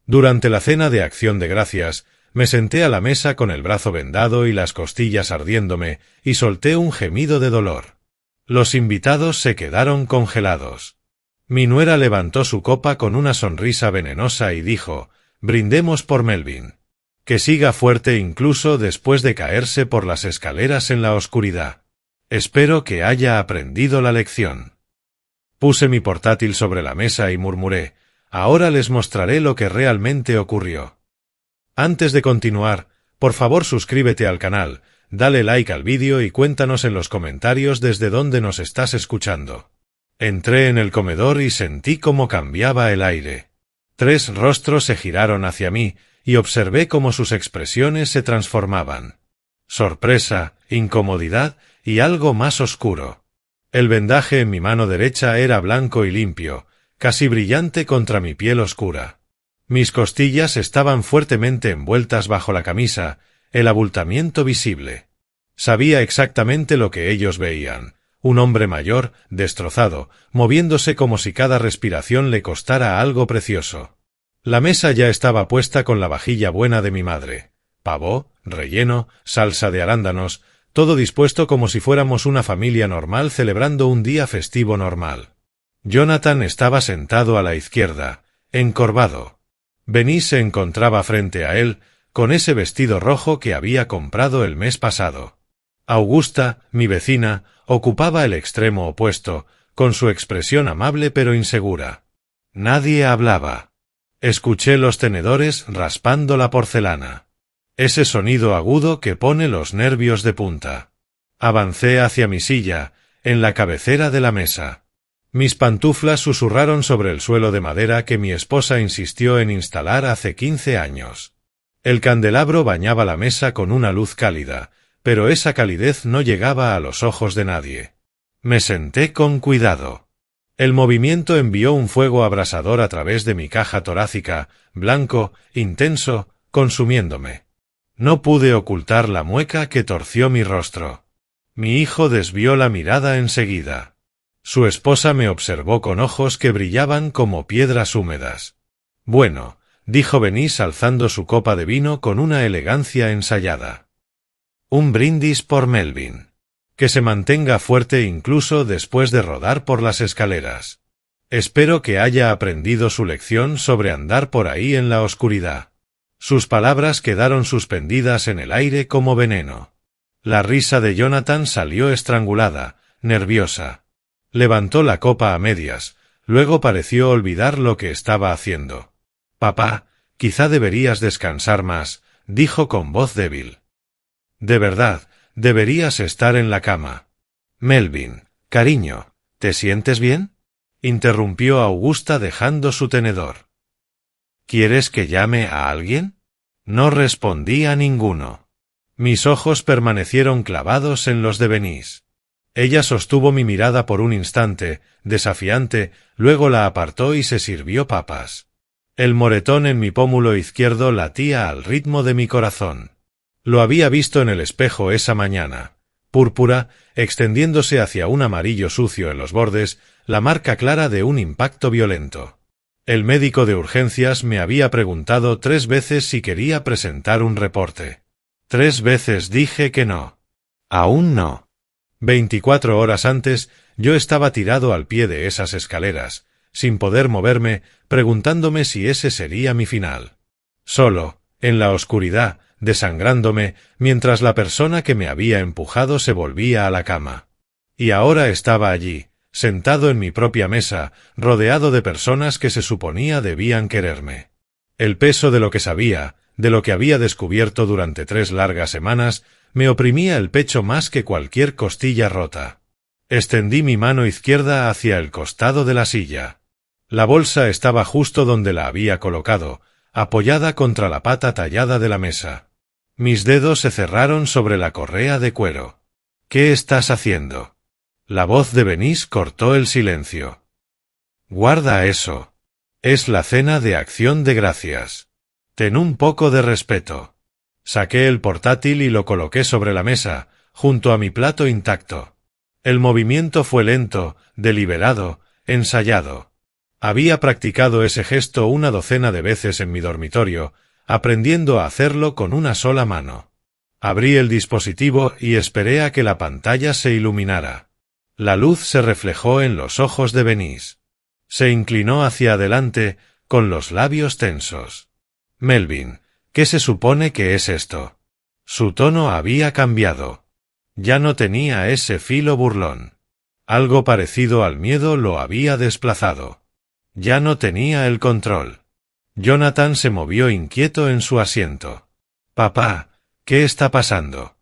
Durante la cena de Acción de Gracias, me senté a la mesa con el brazo vendado y las costillas ardiéndome, y solté un gemido de dolor. Los invitados se quedaron congelados. Mi nuera levantó su copa con una sonrisa venenosa y dijo: «Brindemos por Melvin. Que siga fuerte incluso después de caerse por las escaleras en la oscuridad. Espero que haya aprendido la lección». Puse mi portátil sobre la mesa y murmuré: «Ahora les mostraré lo que realmente ocurrió». Antes de continuar, por favor suscríbete al canal, dale like al vídeo y cuéntanos en los comentarios desde dónde nos estás escuchando. Entré en el comedor y sentí cómo cambiaba el aire. 3 rostros se giraron hacia mí y observé cómo sus expresiones se transformaban. Sorpresa, incomodidad y algo más oscuro. El vendaje en mi mano derecha era blanco y limpio, casi brillante contra mi piel oscura. Mis costillas estaban fuertemente envueltas bajo la camisa, el abultamiento visible. Sabía exactamente lo que ellos veían: un hombre mayor, destrozado, moviéndose como si cada respiración le costara algo precioso. La mesa ya estaba puesta con la vajilla buena de mi madre. Pavó, relleno, salsa de arándanos, todo dispuesto como si fuéramos una familia normal celebrando un día festivo normal. Jonathan estaba sentado a la izquierda, encorvado. Benny se encontraba frente a él, con ese vestido rojo que había comprado el mes pasado. Augusta, mi vecina, ocupaba el extremo opuesto, con su expresión amable pero insegura. Nadie hablaba. Escuché los tenedores raspando la porcelana. Ese sonido agudo que pone los nervios de punta. Avancé hacia mi silla, en la cabecera de la mesa. Mis pantuflas susurraron sobre el suelo de madera que mi esposa insistió en instalar hace 15 años. El candelabro bañaba la mesa con una luz cálida, pero esa calidez no llegaba a los ojos de nadie. Me senté con cuidado. El movimiento envió un fuego abrasador a través de mi caja torácica, blanco, intenso, consumiéndome. No pude ocultar la mueca que torció mi rostro. Mi hijo desvió la mirada enseguida. Su esposa me observó con ojos que brillaban como piedras húmedas. «Bueno», dijo Benny alzando su copa de vino con una elegancia ensayada. «Un brindis por Melvin. Que se mantenga fuerte incluso después de rodar por las escaleras. Espero que haya aprendido su lección sobre andar por ahí en la oscuridad». Sus palabras quedaron suspendidas en el aire como veneno. La risa de Jonathan salió estrangulada, nerviosa. Levantó la copa a medias, luego pareció olvidar lo que estaba haciendo. «Papá, quizá deberías descansar más», dijo con voz débil. «De verdad, deberías estar en la cama». «Melvin, cariño, ¿te sientes bien?», interrumpió Augusta dejando su tenedor. «¿Quieres que llame a alguien?». No respondí a ninguno. Mis ojos permanecieron clavados en los de Benny. Ella sostuvo mi mirada por un instante, desafiante, luego la apartó y se sirvió papas. El moretón en mi pómulo izquierdo latía al ritmo de mi corazón. Lo había visto en el espejo esa mañana. Púrpura, extendiéndose hacia un amarillo sucio en los bordes, la marca clara de un impacto violento. El médico de urgencias me había preguntado 3 veces si quería presentar un reporte. 3 veces dije que no. Aún no. 24 horas antes, yo estaba tirado al pie de esas escaleras, sin poder moverme, preguntándome si ese sería mi final. Solo, en la oscuridad, desangrándome, mientras la persona que me había empujado se volvía a la cama. Y ahora estaba allí, sentado en mi propia mesa, rodeado de personas que se suponía debían quererme. El peso de lo que sabía, de lo que había descubierto durante 3 largas semanas, me oprimía el pecho más que cualquier costilla rota. Extendí mi mano izquierda hacia el costado de la silla. La bolsa estaba justo donde la había colocado, apoyada contra la pata tallada de la mesa. Mis dedos se cerraron sobre la correa de cuero. «¿Qué estás haciendo?». La voz de Benny cortó el silencio. «Guarda eso. Es la cena de Acción de Gracias. Ten un poco de respeto». Saqué el portátil y lo coloqué sobre la mesa, junto a mi plato intacto. El movimiento fue lento, deliberado, ensayado. Había practicado ese gesto una docena de veces en mi dormitorio, aprendiendo a hacerlo con una sola mano. Abrí el dispositivo y esperé a que la pantalla se iluminara. La luz se reflejó en los ojos de Benise. Se inclinó hacia adelante, con los labios tensos. «Melvin, ¿qué se supone que es esto?» Su tono había cambiado. Ya no tenía ese filo burlón. Algo parecido al miedo lo había desplazado. Ya no tenía el control. Jonathan se movió inquieto en su asiento. «Papá, ¿qué está pasando?»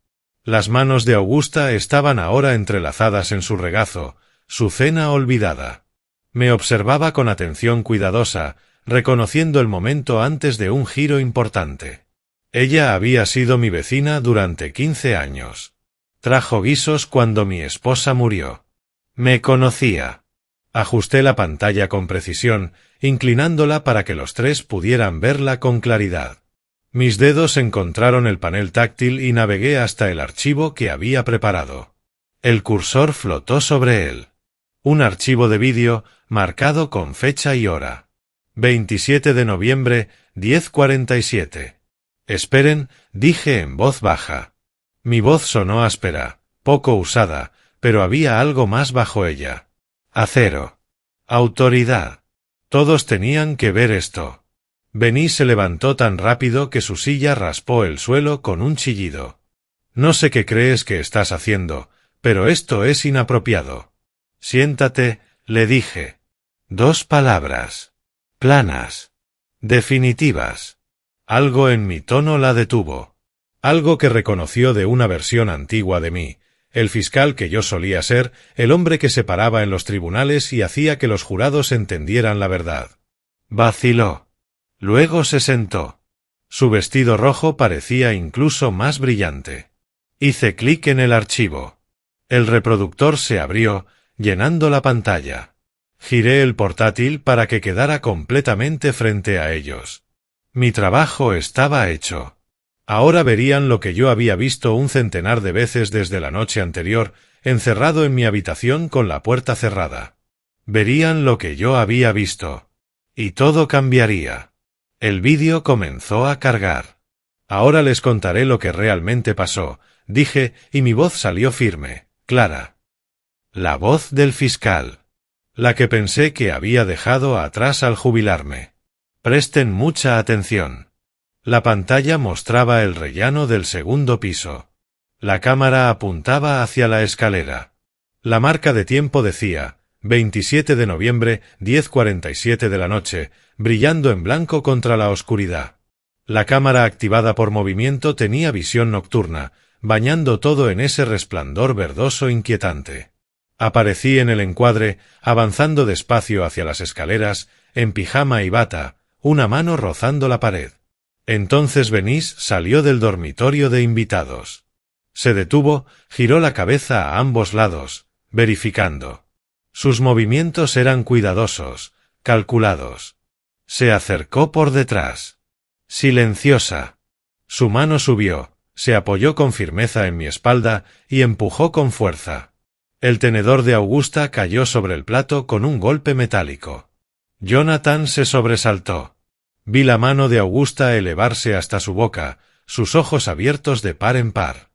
Las manos de Augusta estaban ahora entrelazadas en su regazo, su cena olvidada. Me observaba con atención cuidadosa, reconociendo el momento antes de un giro importante. Ella había sido mi vecina durante 15 años. Trajo guisos cuando mi esposa murió. Me conocía. Ajusté la pantalla con precisión, inclinándola para que los tres pudieran verla con claridad. Mis dedos encontraron el panel táctil y navegué hasta el archivo que había preparado. El cursor flotó sobre él. Un archivo de vídeo, marcado con fecha y hora. 27 de noviembre, 10:47. «Esperen», dije en voz baja. Mi voz sonó áspera, poco usada, pero había algo más bajo ella. Acero. Autoridad. Todos tenían que ver esto. Benise se levantó tan rápido que su silla raspó el suelo con un chillido. «No sé qué crees que estás haciendo, pero esto es inapropiado». «Siéntate», le dije. 2 palabras. Planas. Definitivas. Algo en mi tono la detuvo. Algo que reconoció de una versión antigua de mí, el fiscal que yo solía ser, el hombre que se paraba en los tribunales y hacía que los jurados entendieran la verdad. Vaciló. Luego se sentó. Su vestido rojo parecía incluso más brillante. Hice clic en el archivo. El reproductor se abrió, llenando la pantalla. Giré el portátil para que quedara completamente frente a ellos. Mi trabajo estaba hecho. Ahora verían lo que yo había visto un centenar de veces desde la noche anterior, encerrado en mi habitación con la puerta cerrada. Verían lo que yo había visto. Y todo cambiaría. El vídeo comenzó a cargar. «Ahora les contaré lo que realmente pasó», dije, y mi voz salió firme, clara. La voz del fiscal. La que pensé que había dejado atrás al jubilarme. Presten mucha atención. La pantalla mostraba el rellano del segundo piso. La cámara apuntaba hacia la escalera. La marca de tiempo decía, 27 de noviembre, 10:47 de la noche, brillando en blanco contra la oscuridad. La cámara activada por movimiento tenía visión nocturna, bañando todo en ese resplandor verdoso inquietante. Aparecí en el encuadre, avanzando despacio hacia las escaleras, en pijama y bata, una mano rozando la pared. Entonces Benise salió del dormitorio de invitados. Se detuvo, giró la cabeza a ambos lados, verificando. Sus movimientos eran cuidadosos, calculados. Se acercó por detrás. Silenciosa. Su mano subió, se apoyó con firmeza en mi espalda y empujó con fuerza. El tenedor de Augusta cayó sobre el plato con un golpe metálico. Jonathan se sobresaltó. Vi la mano de Augusta elevarse hasta su boca, sus ojos abiertos de par en par.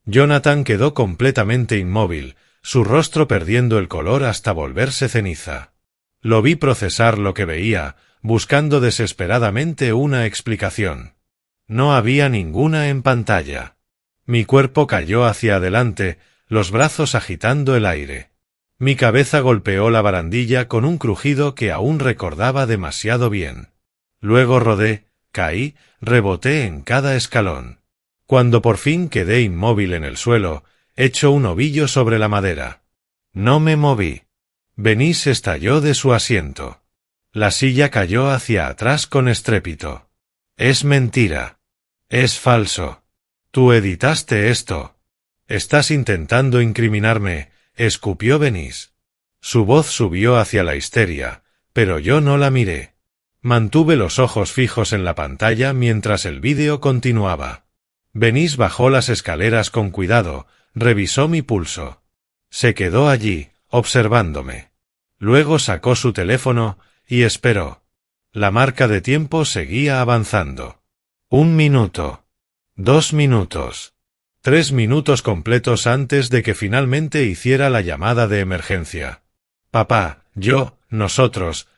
Jonathan quedó completamente inmóvil, su rostro perdiendo el color hasta volverse ceniza. Lo vi procesar lo que veía, buscando desesperadamente una explicación. No había ninguna en pantalla. Mi cuerpo cayó hacia adelante, los brazos agitando el aire. Mi cabeza golpeó la barandilla con un crujido que aún recordaba demasiado bien. Luego rodé, caí, reboté en cada escalón. Cuando por fin quedé inmóvil en el suelo, hecho un ovillo sobre la madera. No me moví. Benise estalló de su asiento. La silla cayó hacia atrás con estrépito. «Es mentira. Es falso. Tú editaste esto. Estás intentando incriminarme», escupió Benise. Su voz subió hacia la histeria, pero yo no la miré. Mantuve los ojos fijos en la pantalla mientras el vídeo continuaba. Benise bajó las escaleras con cuidado, revisó mi pulso. Se quedó allí, observándome. Luego sacó su teléfono y esperó. La marca de tiempo seguía avanzando. 1 minuto. 2 minutos. 3 minutos completos antes de que finalmente hiciera la llamada de emergencia. Papá, nosotros,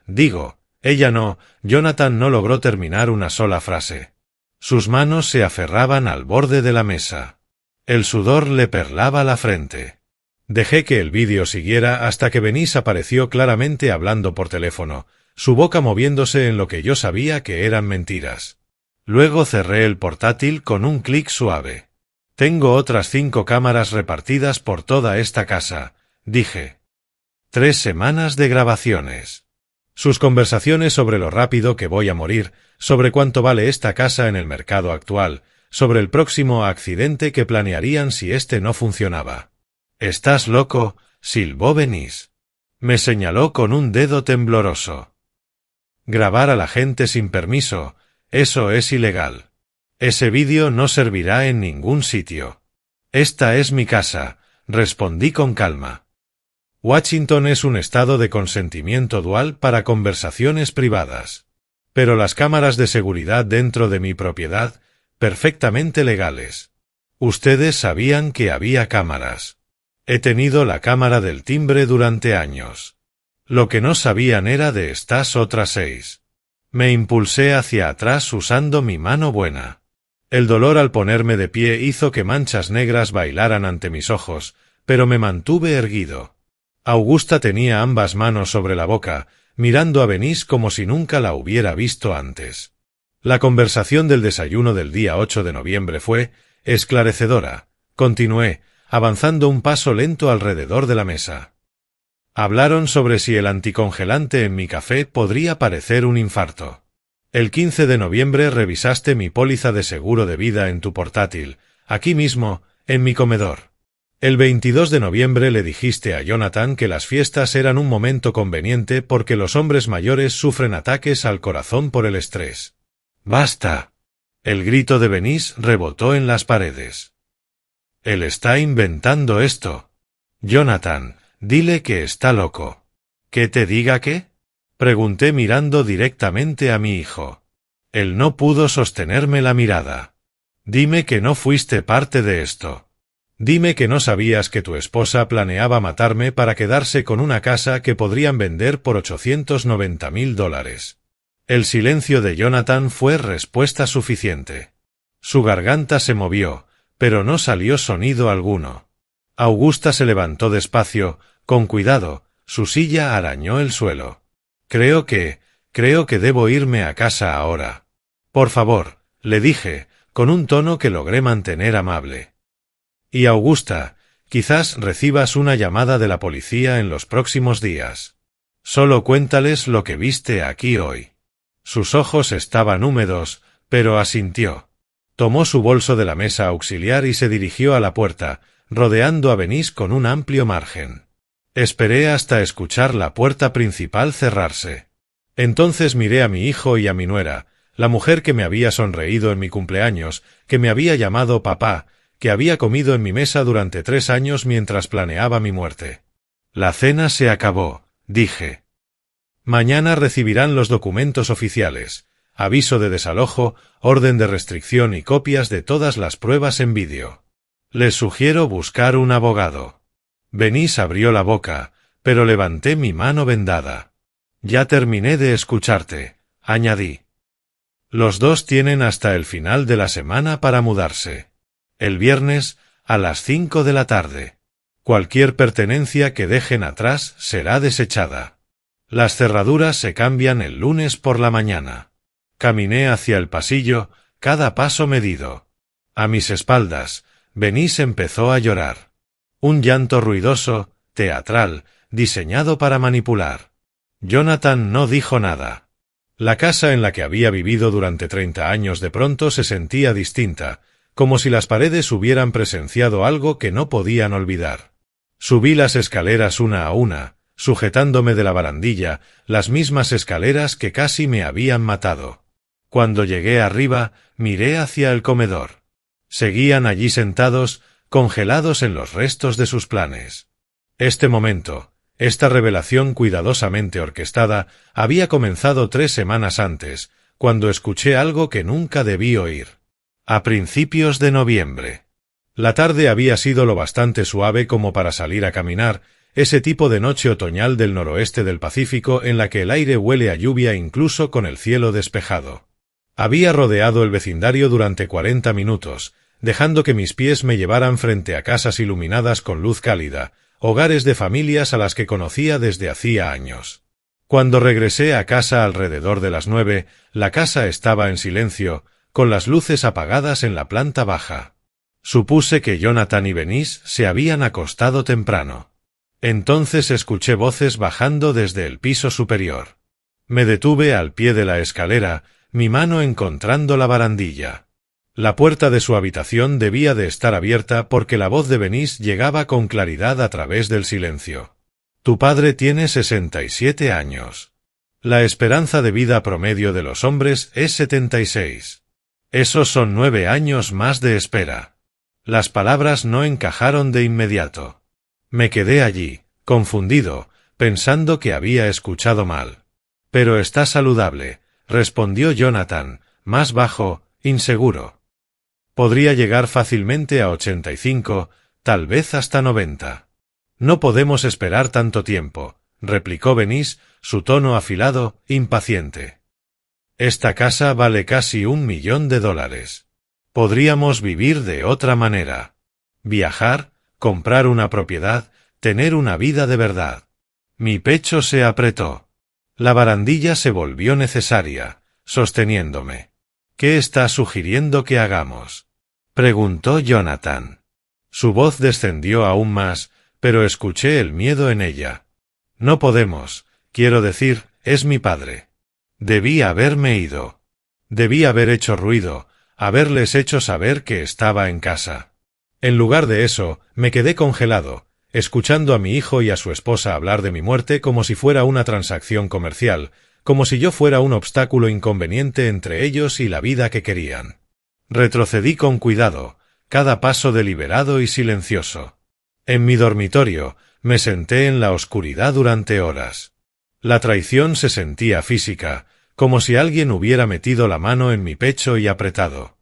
ella no, Jonathan no logró terminar una sola frase. Sus manos se aferraban al borde de la mesa. El sudor le perlaba la frente. Dejé que el vídeo siguiera hasta que Benís apareció claramente hablando por teléfono, su boca moviéndose en lo que yo sabía que eran mentiras. Luego cerré el portátil con un clic suave. Tengo otras 5 cámaras repartidas por toda esta casa, dije. 3 semanas de grabaciones. Sus conversaciones sobre lo rápido que voy a morir, sobre cuánto vale esta casa en el mercado actual, sobre el próximo accidente que planearían si este no funcionaba. «¿Estás loco?», silbó Benís. Me señaló con un dedo tembloroso. «Grabar a la gente sin permiso, eso es ilegal. Ese vídeo no servirá en ningún sitio. Esta es mi casa», respondí con calma. Washington es un estado de consentimiento dual para conversaciones privadas. Pero las cámaras de seguridad dentro de mi propiedad, perfectamente legales. Ustedes sabían que había cámaras. He tenido la cámara del timbre durante años. Lo que no sabían era de estas otras 6. Me impulsé hacia atrás usando mi mano buena. El dolor al ponerme de pie hizo que manchas negras bailaran ante mis ojos, pero me mantuve erguido. Augusta tenía ambas manos sobre la boca, mirando a Benís como si nunca la hubiera visto antes. La conversación del desayuno del día 8 de noviembre fue esclarecedora. Continué, avanzando un paso lento alrededor de la mesa. Hablaron sobre si el anticongelante en mi café podría parecer un infarto. El 15 de noviembre revisaste mi póliza de seguro de vida en tu portátil, aquí mismo, en mi comedor. El 22 de noviembre le dijiste a Jonathan que las fiestas eran un momento conveniente porque los hombres mayores sufren ataques al corazón por el estrés. ¡Basta! El grito de Benís rebotó en las paredes. Él está inventando esto. Jonathan, dile que está loco. ¿Que te diga qué? Pregunté mirando directamente a mi hijo. Él no pudo sostenerme la mirada. Dime que no fuiste parte de esto. Dime que no sabías que tu esposa planeaba matarme para quedarse con una casa que podrían vender por $890,000. El silencio de Jonathan fue respuesta suficiente. Su garganta se movió, pero no salió sonido alguno. Augusta se levantó despacio, con cuidado, su silla arañó el suelo. Creo que debo irme a casa ahora. Por favor, le dije, con un tono que logré mantener amable. Y Augusta, quizás recibas una llamada de la policía en los próximos días. Solo cuéntales lo que viste aquí hoy. Sus ojos estaban húmedos, pero asintió. Tomó su bolso de la mesa auxiliar y se dirigió a la puerta, rodeando a Benís con un amplio margen. Esperé hasta escuchar la puerta principal cerrarse. Entonces miré a mi hijo y a mi nuera, la mujer que me había sonreído en mi cumpleaños, que me había llamado papá, que había comido en mi mesa durante 3 años mientras planeaba mi muerte. La cena se acabó, dije. Mañana recibirán los documentos oficiales, aviso de desalojo, orden de restricción y copias de todas las pruebas en vídeo. Les sugiero buscar un abogado. Benís abrió la boca, pero levanté mi mano vendada. Ya terminé de escucharte, añadí. Los dos tienen hasta el final de la semana para mudarse. El viernes, a las 5 de la tarde. Cualquier pertenencia que dejen atrás será desechada. Las cerraduras se cambian el lunes por la mañana. Caminé hacia el pasillo, cada paso medido. A mis espaldas, Benís empezó a llorar. Un llanto ruidoso, teatral, diseñado para manipular. Jonathan no dijo nada. La casa en la que había vivido durante 30 años de pronto se sentía distinta, como si las paredes hubieran presenciado algo que no podían olvidar. Subí las escaleras una a una, sujetándome de la barandilla, las mismas escaleras que casi me habían matado. Cuando llegué arriba, miré hacia el comedor. Seguían allí sentados, congelados en los restos de sus planes. Este momento, Esta revelación cuidadosamente orquestada había comenzado 3 semanas antes, cuando escuché algo que nunca debí oír. A principios de noviembre. La tarde había sido lo bastante suave como para salir a caminar, ese tipo de noche otoñal del noroeste del Pacífico en la que el aire huele a lluvia incluso con el cielo despejado. Había rodeado el vecindario durante 40 minutos, dejando que mis pies me llevaran frente a casas iluminadas con luz cálida, hogares de familias a las que conocía desde hacía años. Cuando regresé a casa alrededor de las 9, la casa estaba en silencio, con las luces apagadas en la planta baja. Supuse que Jonathan y Venice se habían acostado temprano. Entonces escuché voces bajando desde el piso superior. Me detuve al pie de la escalera, mi mano encontrando la barandilla. La puerta de su habitación debía de estar abierta porque la voz de Venice llegaba con claridad a través del silencio. Tu padre tiene 67 años. La esperanza de vida promedio de los hombres es 76. Esos son 9 años más de espera. Las palabras no encajaron de inmediato. Me quedé allí, confundido, pensando que había escuchado mal. Pero está saludable, respondió Jonathan, más bajo, inseguro. Podría llegar fácilmente a 85, tal vez hasta 90. No podemos esperar tanto tiempo, replicó Venice, su tono afilado, impaciente. Esta casa vale casi $1.000.000. Podríamos vivir de otra manera. Viajar, comprar una propiedad, tener una vida de verdad. Mi pecho se apretó. La barandilla se volvió necesaria, sosteniéndome. ¿Qué está sugiriendo que hagamos?, preguntó Jonathan. Su voz descendió aún más, pero escuché el miedo en ella. No podemos, quiero decir, es mi padre. Debí haberme ido. Debí haber hecho ruido, haberles hecho saber que estaba en casa. En lugar de eso, me quedé congelado, escuchando a mi hijo y a su esposa hablar de mi muerte como si fuera una transacción comercial, como si yo fuera un obstáculo inconveniente entre ellos y la vida que querían. Retrocedí con cuidado, cada paso deliberado y silencioso. En mi dormitorio, me senté en la oscuridad durante horas. La traición se sentía física, como si alguien hubiera metido la mano en mi pecho y apretado.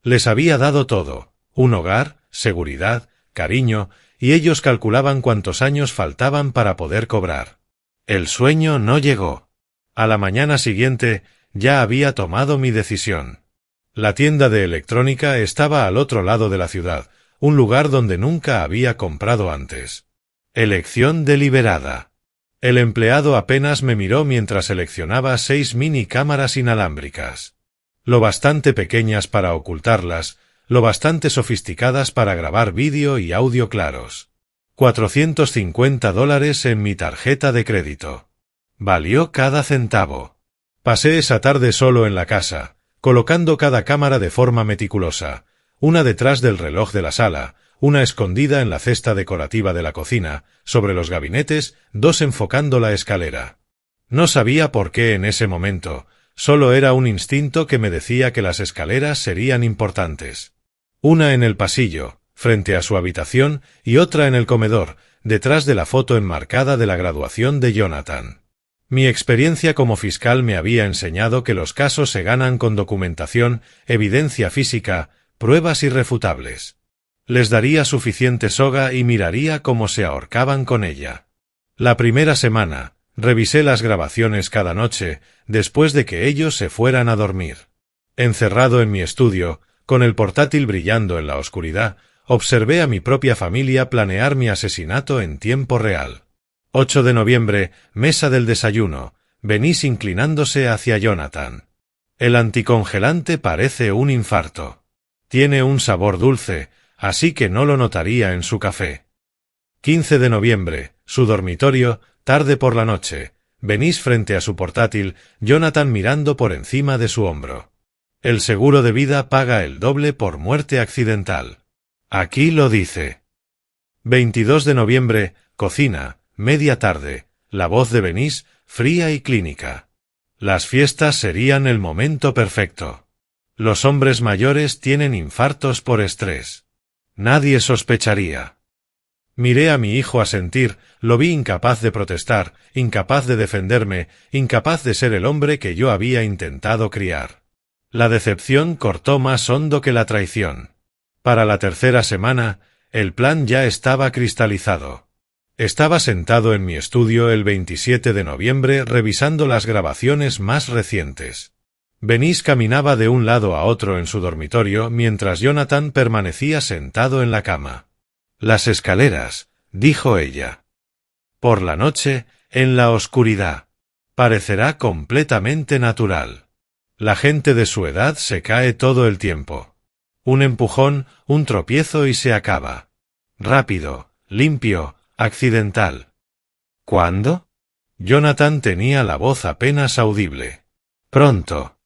Les había dado todo, un hogar, seguridad, cariño, y ellos calculaban cuántos años faltaban para poder cobrar. El sueño no llegó. A la mañana siguiente, ya había tomado mi decisión. La tienda de electrónica estaba al otro lado de la ciudad, un lugar donde nunca había comprado antes. Elección deliberada. El empleado apenas me miró mientras seleccionaba 6 mini cámaras inalámbricas. Lo bastante pequeñas para ocultarlas, lo bastante sofisticadas para grabar vídeo y audio claros. $450 en mi tarjeta de crédito. Valió cada centavo. Pasé esa tarde solo en la casa, colocando cada cámara de forma meticulosa, una detrás del reloj de la sala, una escondida en la cesta decorativa de la cocina, sobre los gabinetes, 2 enfocando la escalera. No sabía por qué en ese momento, solo era un instinto que me decía que las escaleras serían importantes. Una en el pasillo, frente a su habitación, y otra en el comedor, detrás de la foto enmarcada de la graduación de Jonathan. Mi experiencia como fiscal me había enseñado que los casos se ganan con documentación, evidencia física, pruebas irrefutables. Les daría suficiente soga y miraría cómo se ahorcaban con ella. La primera semana, revisé las grabaciones cada noche, después de que ellos se fueran a dormir. Encerrado en mi estudio, con el portátil brillando en la oscuridad, observé a mi propia familia planear mi asesinato en tiempo real. 8 de noviembre, mesa del desayuno, Venice inclinándose hacia Jonathan. El anticongelante parece un infarto. Tiene un sabor dulce, así que no lo notaría en su café. 15 de noviembre, su dormitorio, tarde por la noche, Venice frente a su portátil, Jonathan mirando por encima de su hombro. El seguro de vida paga el doble por muerte accidental. Aquí lo dice. 22 de noviembre, cocina, media tarde, la voz de Venice, fría y clínica. Las fiestas serían el momento perfecto. Los hombres mayores tienen infartos por estrés. Nadie sospecharía. Miré a mi hijo asentir, lo vi incapaz de protestar, incapaz de defenderme, incapaz de ser el hombre que yo había intentado criar. La decepción cortó más hondo que la traición. Para la tercera semana, el plan ya estaba cristalizado. Estaba sentado en mi estudio el 27 de noviembre revisando las grabaciones más recientes. Benís caminaba de un lado a otro en su dormitorio mientras Jonathan permanecía sentado en la cama. «Las escaleras», dijo ella. «Por la noche, en la oscuridad. Parecerá completamente natural. La gente de su edad se cae todo el tiempo. Un empujón, un tropiezo y se acaba. Rápido, limpio, accidental». «¿Cuándo?» Jonathan tenía la voz apenas audible. «Pronto.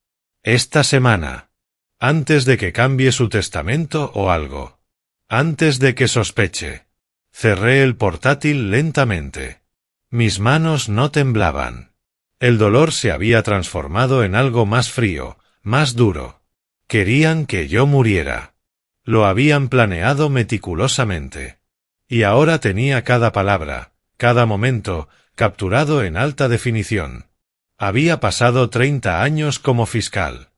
Esta semana. Antes de que cambie su testamento o algo. Antes de que sospeche». Cerré el portátil lentamente. Mis manos no temblaban. El dolor se había transformado en algo más frío, más duro. Querían que yo muriera. Lo habían planeado meticulosamente. Y ahora tenía cada palabra, cada momento, capturado en alta definición. Había pasado 30 años como fiscal.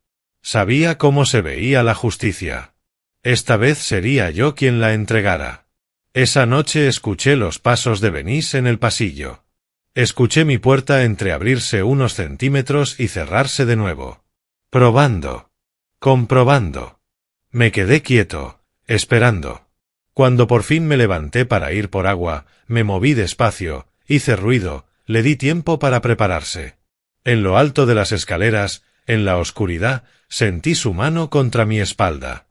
Sabía cómo se veía la justicia. Esta vez sería yo quien la entregara. Esa noche escuché los pasos de Benís en el pasillo. Escuché mi puerta entreabrirse unos centímetros y cerrarse de nuevo. Probando. Comprobando. Me quedé quieto, esperando. Cuando por fin me levanté para ir por agua, me moví despacio, hice ruido, le di tiempo para prepararse. En lo alto de las escaleras, en la oscuridad, sentí su mano contra mi espalda.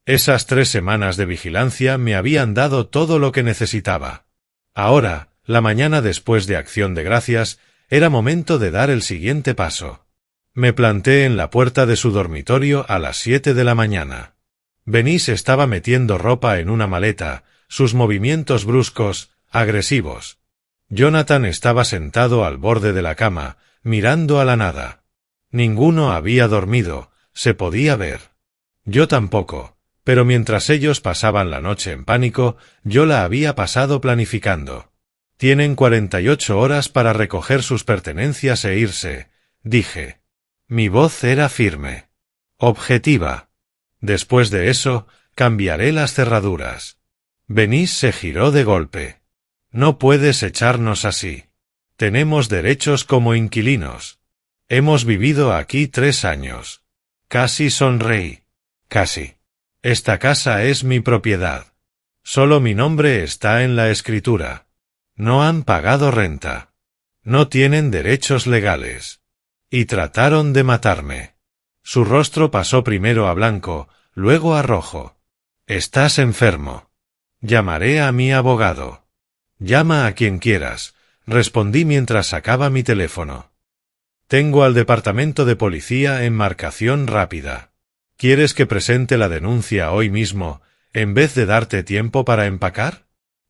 Esas 3 semanas de vigilancia me habían dado todo lo que necesitaba. Ahora, la mañana después de Acción de Gracias, era momento de dar el siguiente paso. Me planté en la puerta de su dormitorio a las 7 de la mañana. Benís estaba metiendo ropa en una maleta, sus movimientos bruscos, agresivos. Jonathan estaba sentado al borde de la cama, mirando a la nada. Ninguno había dormido, se podía ver. Yo tampoco, pero mientras ellos pasaban la noche en pánico, yo la había pasado planificando. Tienen 48 horas para recoger sus pertenencias e irse, dije. Mi voz era firme. Objetiva. Después de eso, cambiaré las cerraduras. Benís se giró de golpe. No puedes echarnos así. Tenemos derechos como inquilinos. Hemos vivido aquí 3 años. Casi sonreí. Casi. Esta casa es mi propiedad. Solo mi nombre está en la escritura. No han pagado renta. No tienen derechos legales. Y trataron de matarme. Su rostro pasó primero a blanco, luego a rojo. Estás enfermo. Llamaré a mi abogado. Llama a quien quieras, respondí mientras sacaba mi teléfono. Tengo al departamento de policía en marcación rápida. ¿Quieres que presente la denuncia hoy mismo, en vez de darte tiempo para empacar?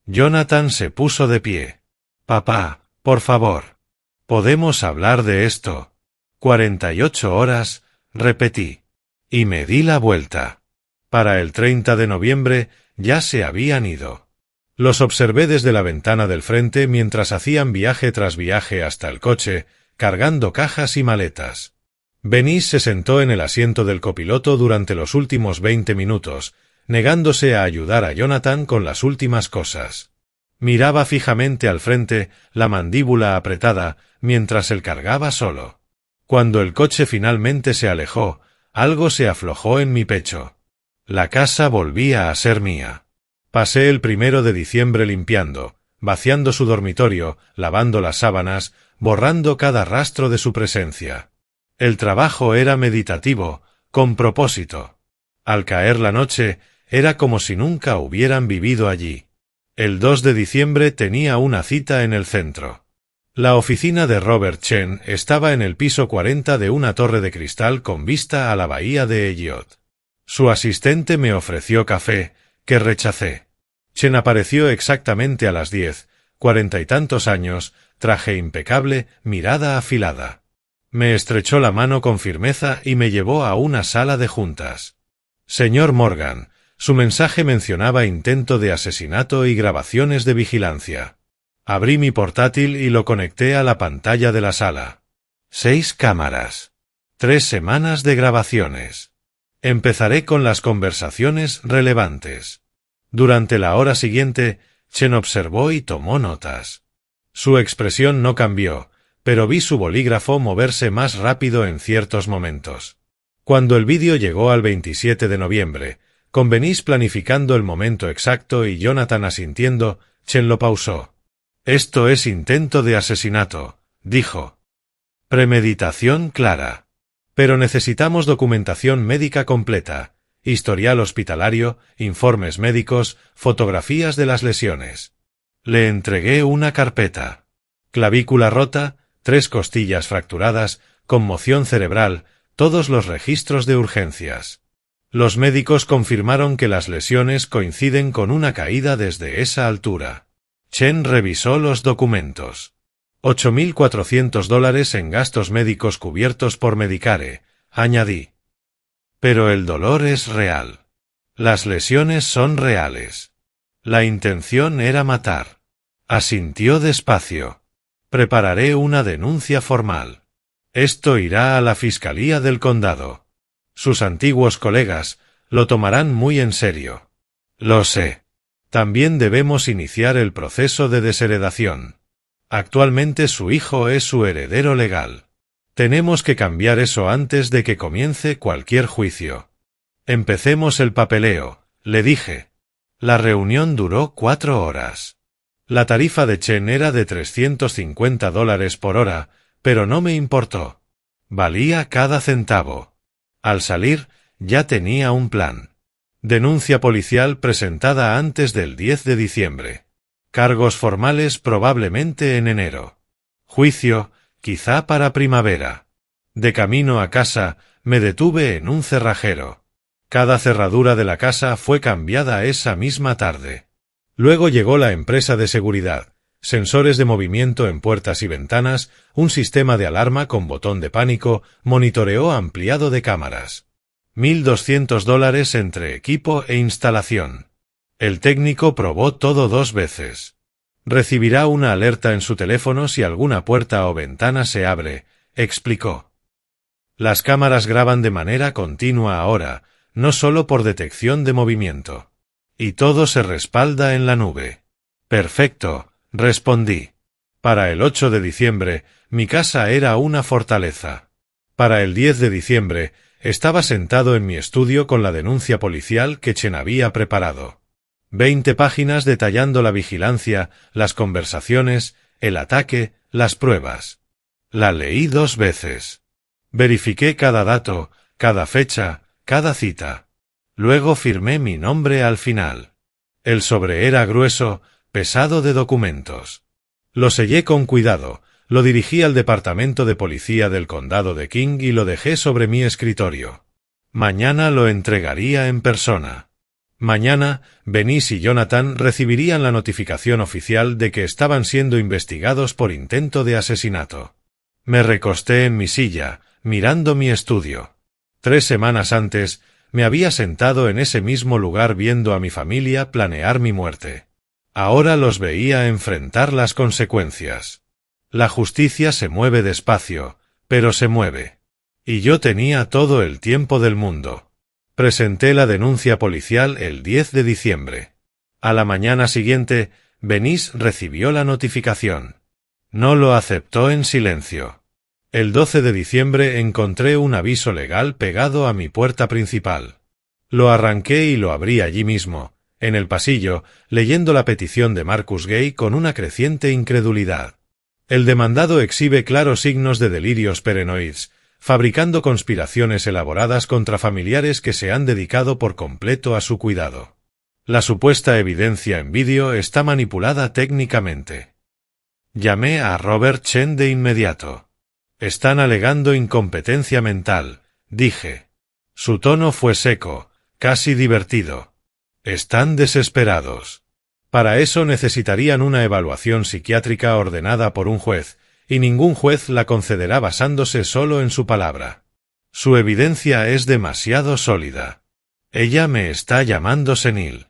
Jonathan se puso de pie. Papá, por favor. Podemos hablar de esto. 48 horas, repetí. Y me di la vuelta. Para el 30 de noviembre ya se habían ido. Los observé desde la ventana del frente mientras hacían viaje tras viaje hasta el coche, cargando cajas y maletas. Benís se sentó en el asiento del copiloto durante los últimos 20 minutos, negándose a ayudar a Jonathan con las últimas cosas. Miraba fijamente al frente, la mandíbula apretada, mientras él cargaba solo. Cuando el coche finalmente se alejó, algo se aflojó en mi pecho. La casa volvía a ser mía. Pasé el 1 de diciembre limpiando, vaciando su dormitorio, lavando las sábanas, borrando cada rastro de su presencia. El trabajo era meditativo, con propósito. Al caer la noche, era como si nunca hubieran vivido allí. El 2 de diciembre tenía una cita en el centro. La oficina de Robert Chen estaba en el piso 40 de una torre de cristal con vista a la bahía de Elliot. Su asistente me ofreció café, que rechacé. Chen apareció exactamente a las 10, 40 y tantos años, traje impecable, mirada afilada. Me estrechó la mano con firmeza y me llevó a una sala de juntas. Señor Morgan, Su mensaje mencionaba intento de asesinato y grabaciones de vigilancia. Abrí mi portátil y lo conecté a la pantalla de la sala. 6 cámaras. 3 semanas de grabaciones. Empezaré con las conversaciones relevantes. Durante la hora siguiente, Chen observó y tomó notas. Su expresión no cambió, pero vi su bolígrafo moverse más rápido en ciertos momentos. Cuando el vídeo llegó al 27 de noviembre, con Benís planificando el momento exacto y Jonathan asintiendo, Chen lo pausó. «Esto es intento de asesinato», dijo. «Premeditación clara. Pero necesitamos documentación médica completa, historial hospitalario, informes médicos, fotografías de las lesiones». Le entregué una carpeta. Clavícula rota, 3 costillas fracturadas, conmoción cerebral, todos los registros de urgencias. Los médicos confirmaron que las lesiones coinciden con una caída desde esa altura. Chen revisó los documentos. $8.400 en gastos médicos cubiertos por Medicare, añadí. Pero el dolor es real. Las lesiones son reales. La intención era matar. Asintió despacio. Prepararé una denuncia formal. Esto irá a la Fiscalía del Condado. Sus antiguos colegas lo tomarán muy en serio. Lo sé. También debemos iniciar el proceso de desheredación. Actualmente su hijo es su heredero legal. Tenemos que cambiar eso antes de que comience cualquier juicio. Empecemos el papeleo, le dije. La reunión duró 4 horas. La tarifa de Chen era de $350 por hora, pero no me importó. Valía cada centavo. Al salir, ya tenía un plan. Denuncia policial presentada antes del 10 de diciembre. Cargos formales probablemente en enero. Juicio, quizá para primavera. De camino a casa, me detuve en un cerrajero. Cada cerradura de la casa fue cambiada esa misma tarde. Luego llegó la empresa de seguridad, sensores de movimiento en puertas y ventanas, un sistema de alarma con botón de pánico, monitoreo ampliado de cámaras. $1.200 entre equipo e instalación. El técnico probó todo 2 veces. Recibirá una alerta en su teléfono si alguna puerta o ventana se abre, explicó. Las cámaras graban de manera continua ahora, no solo por detección de movimiento. Y todo se respalda en la nube. Perfecto, respondí. Para el 8 de diciembre, mi casa era una fortaleza. Para el 10 de diciembre, estaba sentado en mi estudio con la denuncia policial que Chen había preparado. 20 páginas detallando la vigilancia, las conversaciones, el ataque, las pruebas. La leí 2 veces. Verifiqué cada dato, cada fecha, cada cita. Luego firmé mi nombre al final. El sobre era grueso, pesado de documentos. Lo sellé con cuidado, lo dirigí al departamento de policía del condado de King y lo dejé sobre mi escritorio. Mañana lo entregaría en persona. Mañana, Benís y Jonathan recibirían la notificación oficial de que estaban siendo investigados por intento de asesinato. Me recosté en mi silla, mirando mi estudio. 3 semanas antes, me había sentado en ese mismo lugar viendo a mi familia planear mi muerte. Ahora los veía enfrentar las consecuencias. La justicia se mueve despacio, pero se mueve. Y yo tenía todo el tiempo del mundo. Presenté la denuncia policial el 10 de diciembre. A la mañana siguiente, Benís recibió la notificación. No lo aceptó en silencio. El 12 de diciembre encontré un aviso legal pegado a mi puerta principal. Lo arranqué y lo abrí allí mismo, en el pasillo, leyendo la petición de Marcus Gay con una creciente incredulidad. El demandado exhibe claros signos de delirios paranoides, fabricando conspiraciones elaboradas contra familiares que se han dedicado por completo a su cuidado. La supuesta evidencia en vídeo está manipulada técnicamente. Llamé a Robert Chen de inmediato. Están alegando incompetencia mental, dije. Su tono fue seco, casi divertido. Están desesperados. Para eso necesitarían una evaluación psiquiátrica ordenada por un juez, y ningún juez la concederá basándose solo en su palabra. Su evidencia es demasiado sólida. Ella me está llamando senil.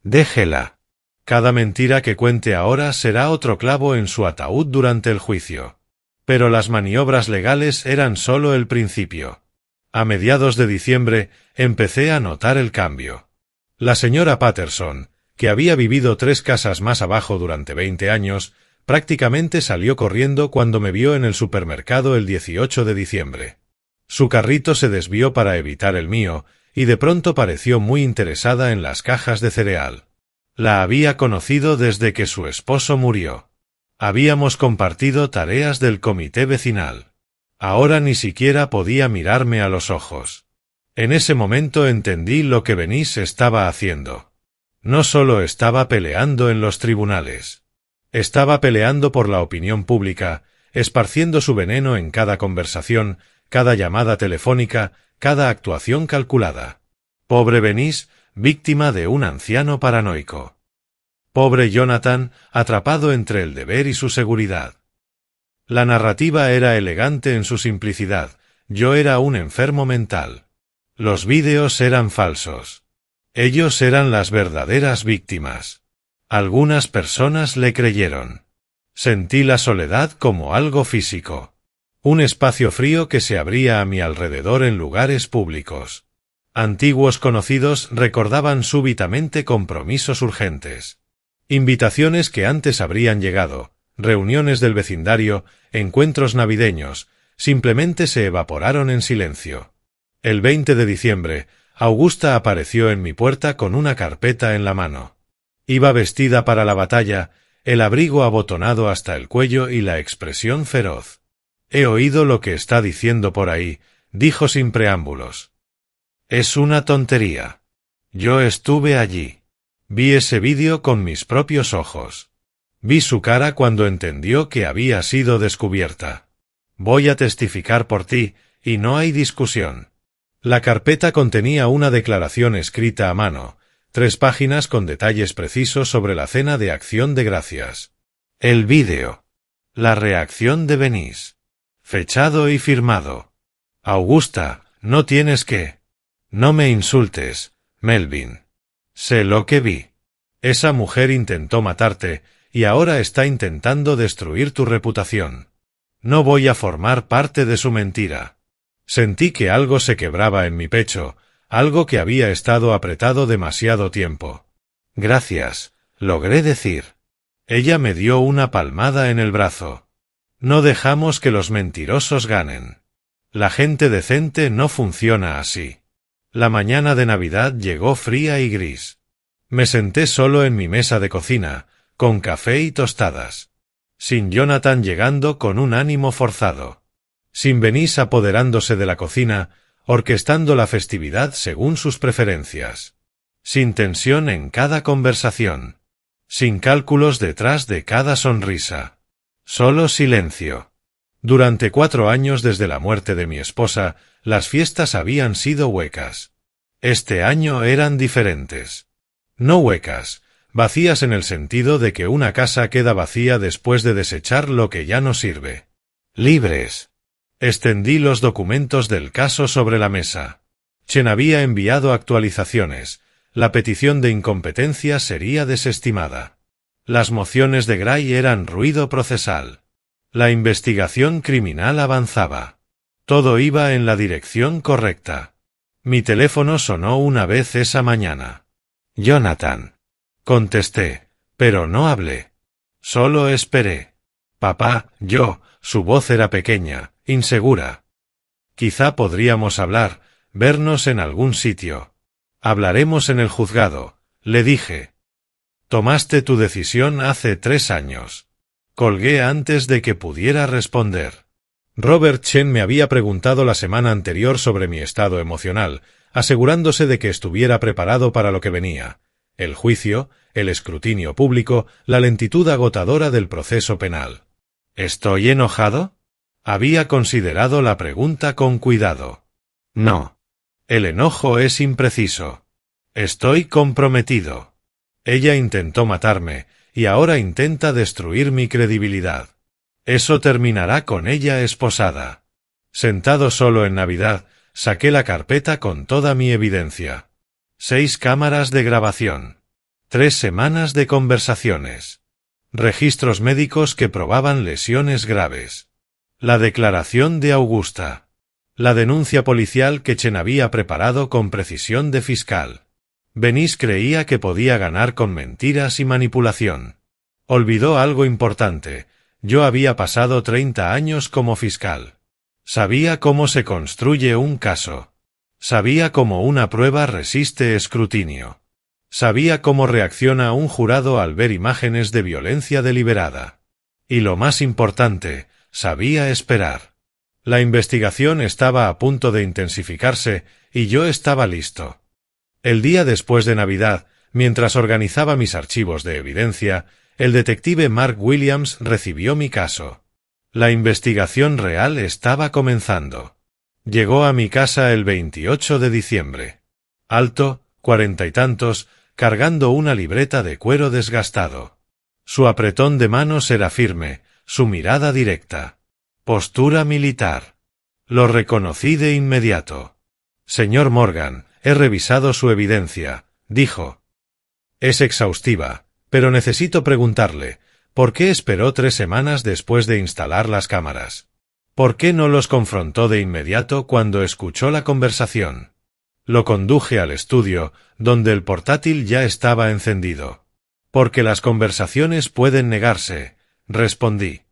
Déjela. Cada mentira que cuente ahora será otro clavo en su ataúd durante el juicio. Pero las maniobras legales eran solo el principio. A mediados de diciembre empecé a notar el cambio. La señora Patterson, que había vivido 3 casas más abajo durante 20 años, prácticamente salió corriendo cuando me vio en el supermercado el 18 de diciembre. Su carrito se desvió para evitar el mío, y de pronto pareció muy interesada en las cajas de cereal. La había conocido desde que su esposo murió. Habíamos compartido tareas del comité vecinal. Ahora ni siquiera podía mirarme a los ojos. En ese momento entendí lo que Venice estaba haciendo. No solo estaba peleando en los tribunales. Estaba peleando por la opinión pública, esparciendo su veneno en cada conversación, cada llamada telefónica, cada actuación calculada. Pobre Venice, víctima de un anciano paranoico. Pobre Jonathan, atrapado entre el deber y su seguridad. La narrativa era elegante en su simplicidad. Yo era un enfermo mental. Los vídeos eran falsos. Ellos eran las verdaderas víctimas. Algunas personas le creyeron. Sentí la soledad como algo físico. Un espacio frío que se abría a mi alrededor en lugares públicos. Antiguos conocidos recordaban súbitamente compromisos urgentes. Invitaciones que antes habrían llegado, reuniones del vecindario, encuentros navideños, simplemente se evaporaron en silencio. El 20 de diciembre, Augusta apareció en mi puerta con una carpeta en la mano. Iba vestida para la batalla, el abrigo abotonado hasta el cuello y la expresión feroz. «He oído lo que está diciendo por ahí», dijo sin preámbulos. «Es una tontería. Yo estuve allí. Vi ese vídeo con mis propios ojos. Vi su cara cuando entendió que había sido descubierta. Voy a testificar por ti, y no hay discusión». La carpeta contenía una declaración escrita a mano, 3 páginas con detalles precisos sobre la cena de Acción de Gracias. El vídeo. La reacción de Venice. Fechado y firmado. «Augusta, no tienes que. No me insultes, Melvin. Sé lo que vi. Esa mujer intentó matarte, y ahora está intentando destruir tu reputación. No voy a formar parte de su mentira». Sentí que algo se quebraba en mi pecho, algo que había estado apretado demasiado tiempo. «Gracias», logré decir. Ella me dio una palmada en el brazo. «No dejamos que los mentirosos ganen. La gente decente no funciona así». La mañana de Navidad llegó fría y gris. Me senté solo en mi mesa de cocina, con café y tostadas. Sin Jonathan llegando con un ánimo forzado. Sin Venice apoderándose de la cocina, orquestando la festividad según sus preferencias. Sin tensión en cada conversación. Sin cálculos detrás de cada sonrisa. Solo silencio. Durante 4 años desde la muerte de mi esposa, las fiestas habían sido huecas. Este año eran diferentes. No huecas, vacías en el sentido de que una casa queda vacía después de desechar lo que ya no sirve. Libres. Extendí los documentos del caso sobre la mesa. Chen había enviado actualizaciones. La petición de incompetencia sería desestimada. Las mociones de Gray eran ruido procesal. La investigación criminal avanzaba. Todo iba en la dirección correcta. Mi teléfono sonó una vez esa mañana. «Jonathan». Contesté, pero no hablé. Solo esperé. «Papá, su voz era pequeña, insegura. «Quizá podríamos hablar, vernos en algún sitio. Hablaremos en el juzgado», le dije. «Tomaste tu decisión hace 3 años». Colgué antes de que pudiera responder. Robert Chen me había preguntado la semana anterior sobre mi estado emocional, asegurándose de que estuviera preparado para lo que venía: el juicio, el escrutinio público, la lentitud agotadora del proceso penal. ¿Estoy enojado? Había considerado la pregunta con cuidado. No. El enojo es impreciso. Estoy comprometido. Ella intentó matarme, y ahora intenta destruir mi credibilidad. Eso terminará con ella esposada. Sentado solo en Navidad, saqué la carpeta con toda mi evidencia. 6 cámaras de grabación. 3 semanas de conversaciones. Registros médicos que probaban lesiones graves. La declaración de Augusta. La denuncia policial que Chen había preparado con precisión de fiscal. Venice creía que podía ganar con mentiras y manipulación. Olvidó algo importante. Yo había pasado 30 años como fiscal. Sabía cómo se construye un caso. Sabía cómo una prueba resiste escrutinio. Sabía cómo reacciona un jurado al ver imágenes de violencia deliberada. Y lo más importante, sabía esperar. La investigación estaba a punto de intensificarse y yo estaba listo. El día después de Navidad, mientras organizaba mis archivos de evidencia, el detective Mark Williams recibió mi caso. La investigación real estaba comenzando. Llegó a mi casa el 28 de diciembre. Alto, 40 y tantos, cargando una libreta de cuero desgastado. Su apretón de manos era firme, su mirada directa. Postura militar. Lo reconocí de inmediato. Señor Morgan, he revisado su evidencia, dijo. Es exhaustiva, pero necesito preguntarle, ¿por qué esperó 3 semanas después de instalar las cámaras? ¿Por qué no los confrontó de inmediato cuando escuchó la conversación? Lo conduje al estudio, donde el portátil ya estaba encendido. Porque las conversaciones pueden negarse, respondí.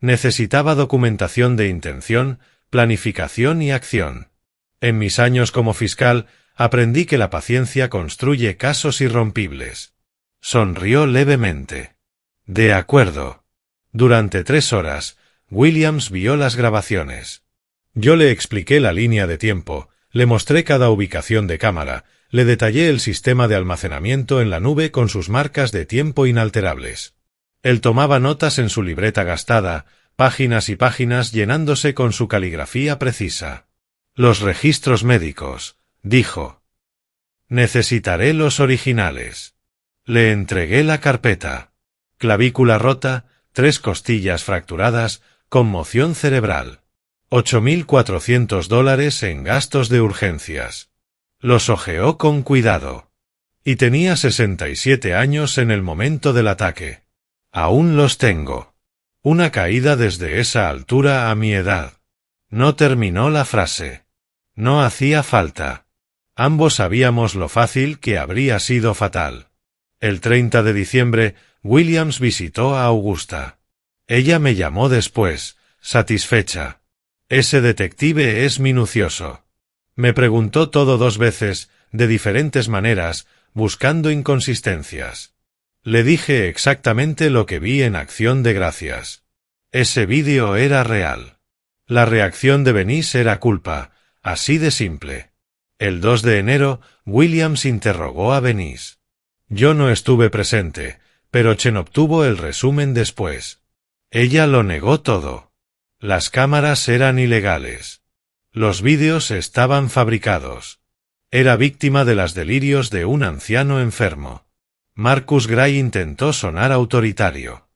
Necesitaba documentación de intención, planificación y acción. En mis años como fiscal, aprendí que la paciencia construye casos irrompibles. Sonrió levemente. De acuerdo. Durante 3 horas, Williams vio las grabaciones. Yo le expliqué la línea de tiempo, le mostré cada ubicación de cámara, le detallé el sistema de almacenamiento en la nube con sus marcas de tiempo inalterables. Él tomaba notas en su libreta gastada, páginas y páginas llenándose con su caligrafía precisa. Los registros médicos, dijo. Necesitaré los originales. Le entregué la carpeta. Clavícula rota, 3 costillas fracturadas, conmoción cerebral. $8.400 en gastos de urgencias. Los hojeó con cuidado. Y tenía 67 años en el momento del ataque. Aún los tengo. Una caída desde esa altura a mi edad. No terminó la frase. No hacía falta. Ambos sabíamos lo fácil que habría sido fatal. El 30 de diciembre, Williams visitó a Augusta. Ella me llamó después, satisfecha. Ese detective es minucioso. Me preguntó todo 2 veces, de diferentes maneras, buscando inconsistencias. Le dije exactamente lo que vi en Acción de Gracias. Ese vídeo era real. La reacción de Venice era culpa, así de simple. El 2 de enero, Williams interrogó a Venice. Yo no estuve presente, pero Chen obtuvo el resumen después. Ella lo negó todo. Las cámaras eran ilegales. Los vídeos estaban fabricados. Era víctima de los delirios de un anciano enfermo. Marcus Gray intentó sonar autoritario.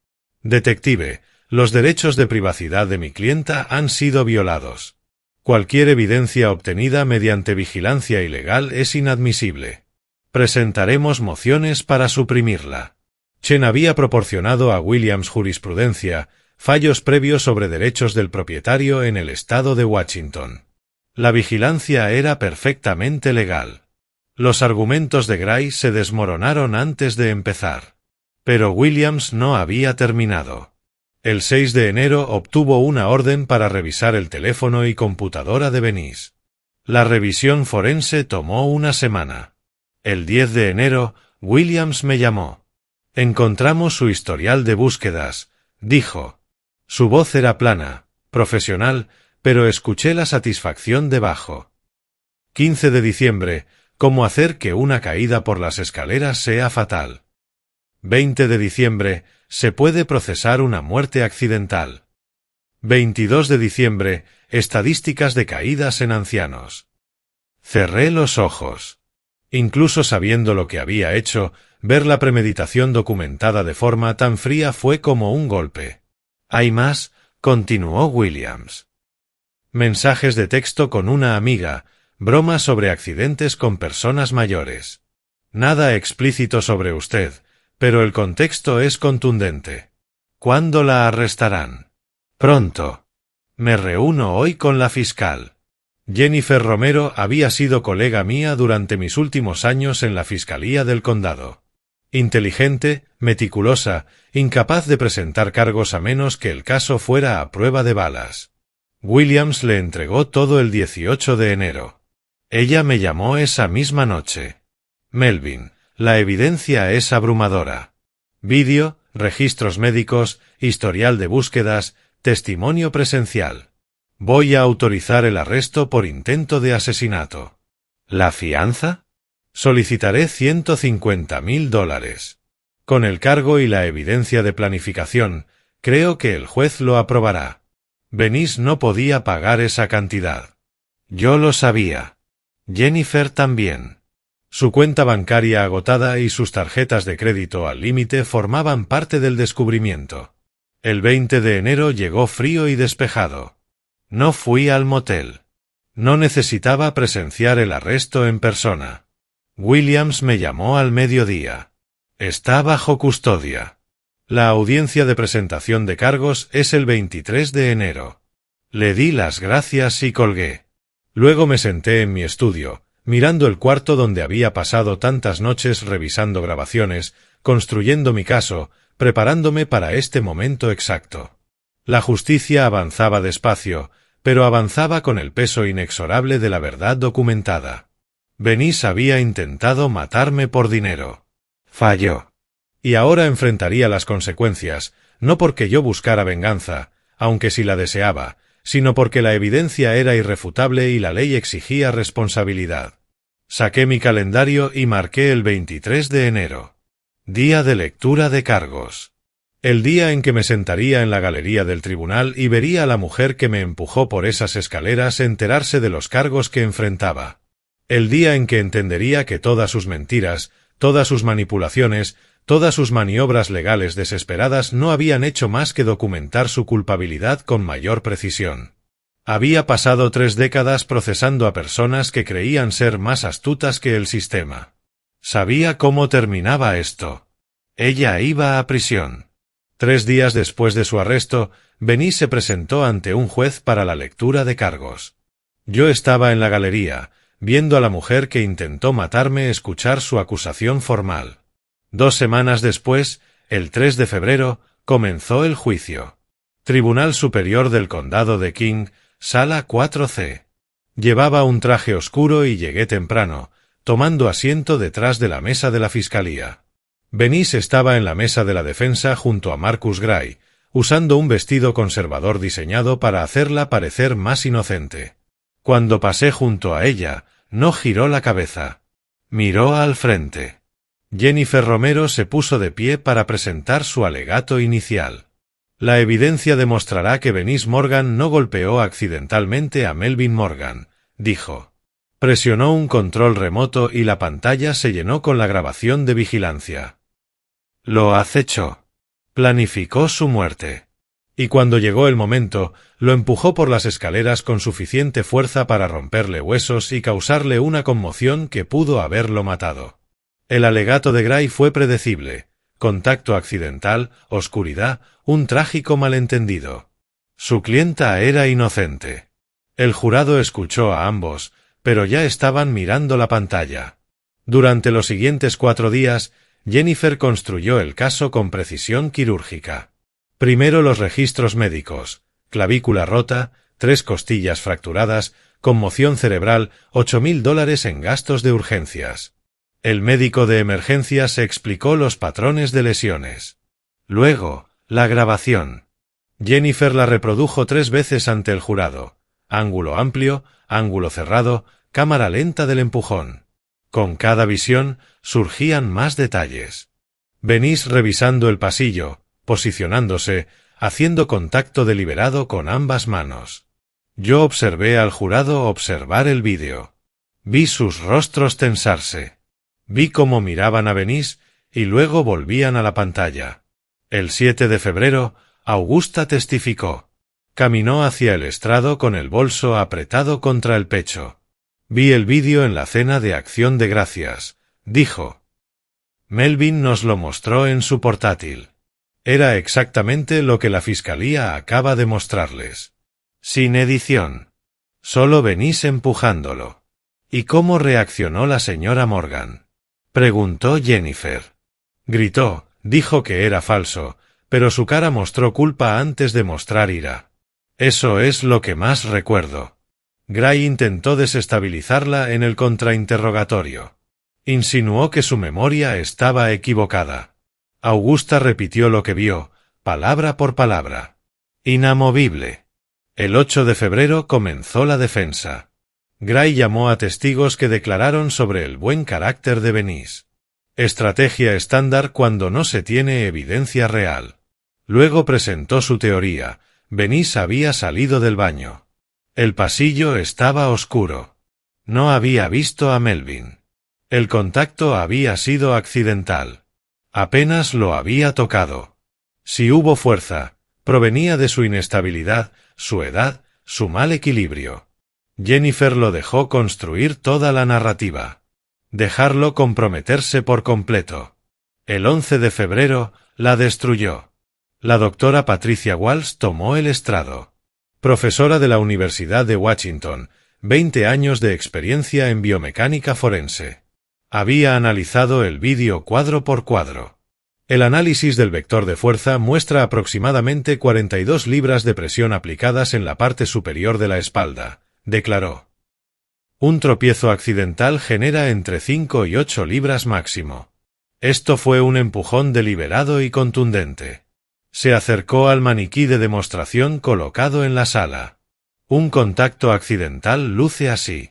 Detective, los derechos de privacidad de mi clienta han sido violados. Cualquier evidencia obtenida mediante vigilancia ilegal es inadmisible. Presentaremos mociones para suprimirla. Chen había proporcionado a Williams jurisprudencia, fallos previos sobre derechos del propietario en el estado de Washington. La vigilancia era perfectamente legal. Los argumentos de Gray se desmoronaron antes de empezar. Pero Williams no había terminado. El 6 de enero obtuvo una orden para revisar el teléfono y computadora de Venice. La revisión forense tomó una semana. El 10 de enero, Williams me llamó. Encontramos su historial de búsquedas, dijo. Su voz era plana, profesional, pero escuché la satisfacción debajo. 15 de diciembre, cómo hacer que una caída por las escaleras sea fatal. 20 de diciembre, se puede procesar una muerte accidental. 22 de diciembre, estadísticas de caídas en ancianos. Cerré los ojos. Incluso sabiendo lo que había hecho, ver la premeditación documentada de forma tan fría fue como un golpe. ¿Hay más?, continuó Williams. Mensajes de texto con una amiga, broma sobre accidentes con personas mayores. Nada explícito sobre usted, pero el contexto es contundente. ¿Cuándo la arrestarán? Pronto. Me reúno hoy con la fiscal. Jennifer Romero había sido colega mía durante mis últimos años en la Fiscalía del Condado. Inteligente, meticulosa, incapaz de presentar cargos a menos que el caso fuera a prueba de balas. Williams le entregó todo el 18 de enero. Ella me llamó esa misma noche. Melvin, la evidencia es abrumadora. Vídeo, registros médicos, historial de búsquedas, testimonio presencial. Voy a autorizar el arresto por intento de asesinato. ¿La fianza? Solicitaré $150,000. Con el cargo y la evidencia de planificación, creo que el juez lo aprobará. Venice no podía pagar esa cantidad. Yo lo sabía. Jennifer también. Su cuenta bancaria agotada y sus tarjetas de crédito al límite formaban parte del descubrimiento. El 20 de enero llegó frío y despejado. No fui al motel. No necesitaba presenciar el arresto en persona. Williams me llamó al mediodía. Está bajo custodia. La audiencia de presentación de cargos es el 23 de enero. Le di las gracias y colgué. Luego me senté en mi estudio, mirando el cuarto donde había pasado tantas noches revisando grabaciones, construyendo mi caso, preparándome para este momento exacto. La justicia avanzaba despacio, pero avanzaba con el peso inexorable de la verdad documentada. Venice había intentado matarme por dinero. Falló. Y ahora enfrentaría las consecuencias, no porque yo buscara venganza, aunque sí la deseaba, sino porque la evidencia era irrefutable y la ley exigía responsabilidad. Saqué mi calendario y marqué el 23 de enero. Día de lectura de cargos. El día en que me sentaría en la galería del tribunal y vería a la mujer que me empujó por esas escaleras enterarse de los cargos que enfrentaba. El día en que entendería que todas sus mentiras, todas sus manipulaciones, todas sus maniobras legales desesperadas no habían hecho más que documentar su culpabilidad con mayor precisión. Había pasado 3 décadas procesando a personas que creían ser más astutas que el sistema. Sabía cómo terminaba esto. Ella iba a prisión. 3 días después de su arresto, Venice se presentó ante un juez para la lectura de cargos. Yo estaba en la galería, viendo a la mujer que intentó matarme escuchar su acusación formal. 2 semanas después, el 3 de febrero, comenzó el juicio. Tribunal Superior del Condado de King, Sala 4C. Llevaba un traje oscuro y llegué temprano, tomando asiento detrás de la mesa de la fiscalía. Venice estaba en la mesa de la defensa junto a Marcus Gray, usando un vestido conservador diseñado para hacerla parecer más inocente. Cuando pasé junto a ella, no giró la cabeza. Miró al frente. Jennifer Romero se puso de pie para presentar su alegato inicial. La evidencia demostrará que Venice Morgan no golpeó accidentalmente a Melvin Morgan, dijo. Presionó un control remoto y la pantalla se llenó con la grabación de vigilancia. Lo acechó. Planificó su muerte. Y cuando llegó el momento, lo empujó por las escaleras con suficiente fuerza para romperle huesos y causarle una conmoción que pudo haberlo matado. El alegato de Gray fue predecible. Contacto accidental, oscuridad, un trágico malentendido. Su clienta era inocente. El jurado escuchó a ambos, pero ya estaban mirando la pantalla. Durante los siguientes 4 días, Jennifer construyó el caso con precisión quirúrgica. Primero los registros médicos, clavícula rota, 3 costillas fracturadas, conmoción cerebral, $8,000 en gastos de urgencias. El médico de emergencias explicó los patrones de lesiones. Luego, la grabación. Jennifer la reprodujo 3 veces ante el jurado. Ángulo amplio, ángulo cerrado, cámara lenta del empujón. Con cada visión, surgían más detalles. Venice revisando el pasillo, posicionándose, haciendo contacto deliberado con ambas manos. Yo observé al jurado observar el vídeo. Vi sus rostros tensarse. Vi cómo miraban a Venice y luego volvían a la pantalla. El 7 de febrero, Augusta testificó. Caminó hacia el estrado con el bolso apretado contra el pecho. Vi el vídeo en la cena de Acción de Gracias, dijo. Melvin nos lo mostró en su portátil. Era exactamente lo que la fiscalía acaba de mostrarles. Sin edición. Solo venís empujándolo. ¿Y cómo reaccionó la señora Morgan? Preguntó Jennifer. Gritó, dijo que era falso, pero su cara mostró culpa antes de mostrar ira. Eso es lo que más recuerdo. Gray intentó desestabilizarla en el contrainterrogatorio. Insinuó que su memoria estaba equivocada. Augusta repitió lo que vio, palabra por palabra. Inamovible. El 8 de febrero comenzó la defensa. Gray llamó a testigos que declararon sobre el buen carácter de Venice. Estrategia estándar cuando no se tiene evidencia real. Luego presentó su teoría. Venice había salido del baño. El pasillo estaba oscuro. No había visto a Melvin. El contacto había sido accidental. Apenas lo había tocado. Si hubo fuerza, provenía de su inestabilidad, su edad, su mal equilibrio. Jennifer lo dejó construir toda la narrativa. Dejarlo comprometerse por completo. El 11 de febrero, la destruyó. La doctora Patricia Walsh tomó el estrado. Profesora de la Universidad de Washington, 20 años de experiencia en biomecánica forense. Había analizado el vídeo cuadro por cuadro. El análisis del vector de fuerza muestra aproximadamente 42 libras de presión aplicadas en la parte superior de la espalda, declaró. Un tropiezo accidental genera entre 5 y 8 libras máximo. Esto fue un empujón deliberado y contundente. Se acercó al maniquí de demostración colocado en la sala. Un contacto accidental luce así.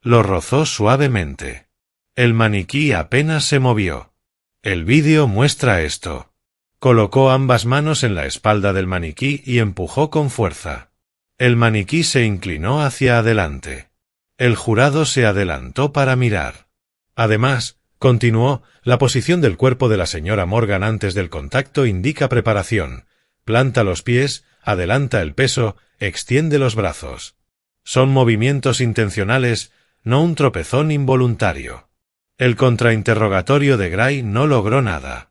Lo rozó suavemente. El maniquí apenas se movió. El vídeo muestra esto. Colocó ambas manos en la espalda del maniquí y empujó con fuerza. El maniquí se inclinó hacia adelante. El jurado se adelantó para mirar. Además, continuó, la posición del cuerpo de la señora Morgan antes del contacto indica preparación. Planta los pies, adelanta el peso, extiende los brazos. Son movimientos intencionales, no un tropezón involuntario. El contrainterrogatorio de Gray no logró nada.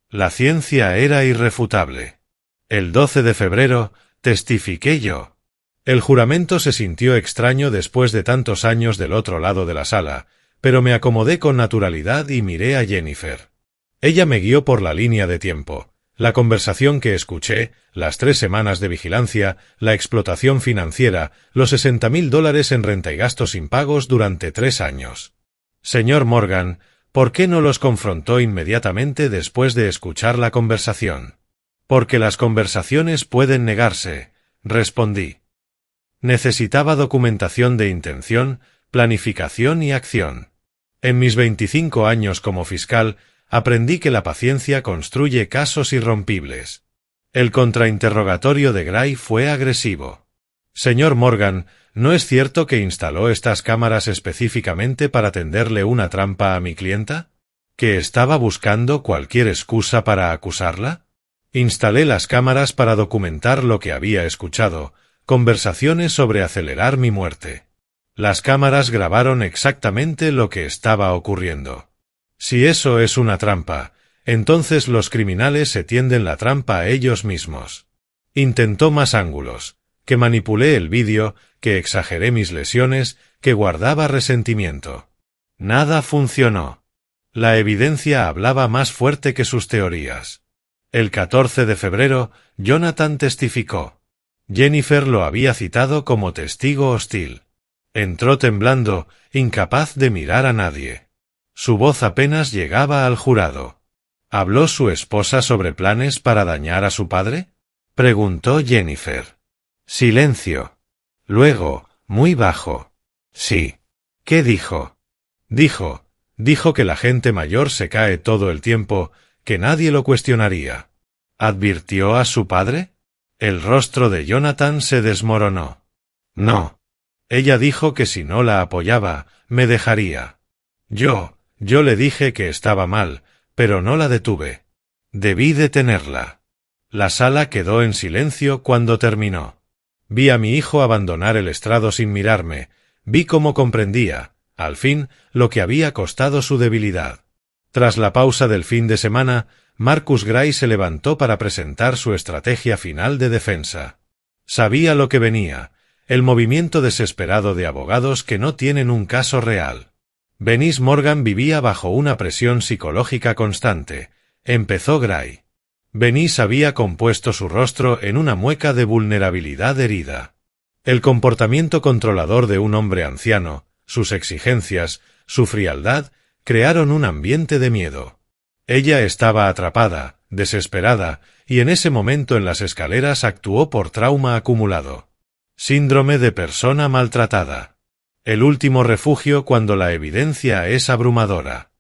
La ciencia era irrefutable. El 12 de febrero, testifiqué yo. El juramento se sintió extraño después de tantos años del otro lado de la sala, pero me acomodé con naturalidad y miré a Jennifer. Ella me guió por la línea de tiempo. La conversación que escuché, las 3 semanas de vigilancia, la explotación financiera, los $60,000 en renta y gastos impagos durante 3 años. Señor Morgan, ¿por qué no los confrontó inmediatamente después de escuchar la conversación? Porque las conversaciones pueden negarse, respondí. Necesitaba documentación de intención, planificación y acción. En mis 25 años como fiscal, aprendí que la paciencia construye casos irrompibles. El contrainterrogatorio de Gray fue agresivo. Señor Morgan, ¿no es cierto que instaló estas cámaras específicamente para tenderle una trampa a mi clienta? ¿Que estaba buscando cualquier excusa para acusarla? Instalé las cámaras para documentar lo que había escuchado, conversaciones sobre acelerar mi muerte. Las cámaras grabaron exactamente lo que estaba ocurriendo. Si eso es una trampa, entonces los criminales se tienden la trampa a ellos mismos. Intentó más ángulos, que manipulé el vídeo, que exageré mis lesiones, que guardaba resentimiento. Nada funcionó. La evidencia hablaba más fuerte que sus teorías. El 14 de febrero, Jonathan testificó. Jennifer lo había citado como testigo hostil. Entró temblando, incapaz de mirar a nadie. Su voz apenas llegaba al jurado. ¿Habló su esposa sobre planes para dañar a su padre? Preguntó Jennifer. Silencio. Luego, muy bajo. Sí. ¿Qué dijo? Dijo que la gente mayor se cae todo el tiempo, que nadie lo cuestionaría. ¿Advirtió a su padre? El rostro de Jonathan se desmoronó. No. Ella dijo que si no la apoyaba, me dejaría. Yo le dije que estaba mal, pero no la detuve. Debí detenerla. La sala quedó en silencio cuando terminó. Vi a mi hijo abandonar el estrado sin mirarme, Vi cómo comprendía, al fin, lo que había costado su debilidad. Tras la pausa del fin de semana, Marcus Gray se levantó para presentar su estrategia final de defensa. Sabía lo que venía, el movimiento desesperado de abogados que no tienen un caso real. Venice Morgan vivía bajo una presión psicológica constante, empezó Gray. Venice había compuesto su rostro en una mueca de vulnerabilidad herida. El comportamiento controlador de un hombre anciano, sus exigencias, su frialdad, crearon un ambiente de miedo. Ella estaba atrapada, desesperada, y en ese momento en las escaleras actuó por trauma acumulado. Síndrome de persona maltratada. El último refugio cuando la evidencia es abrumadora.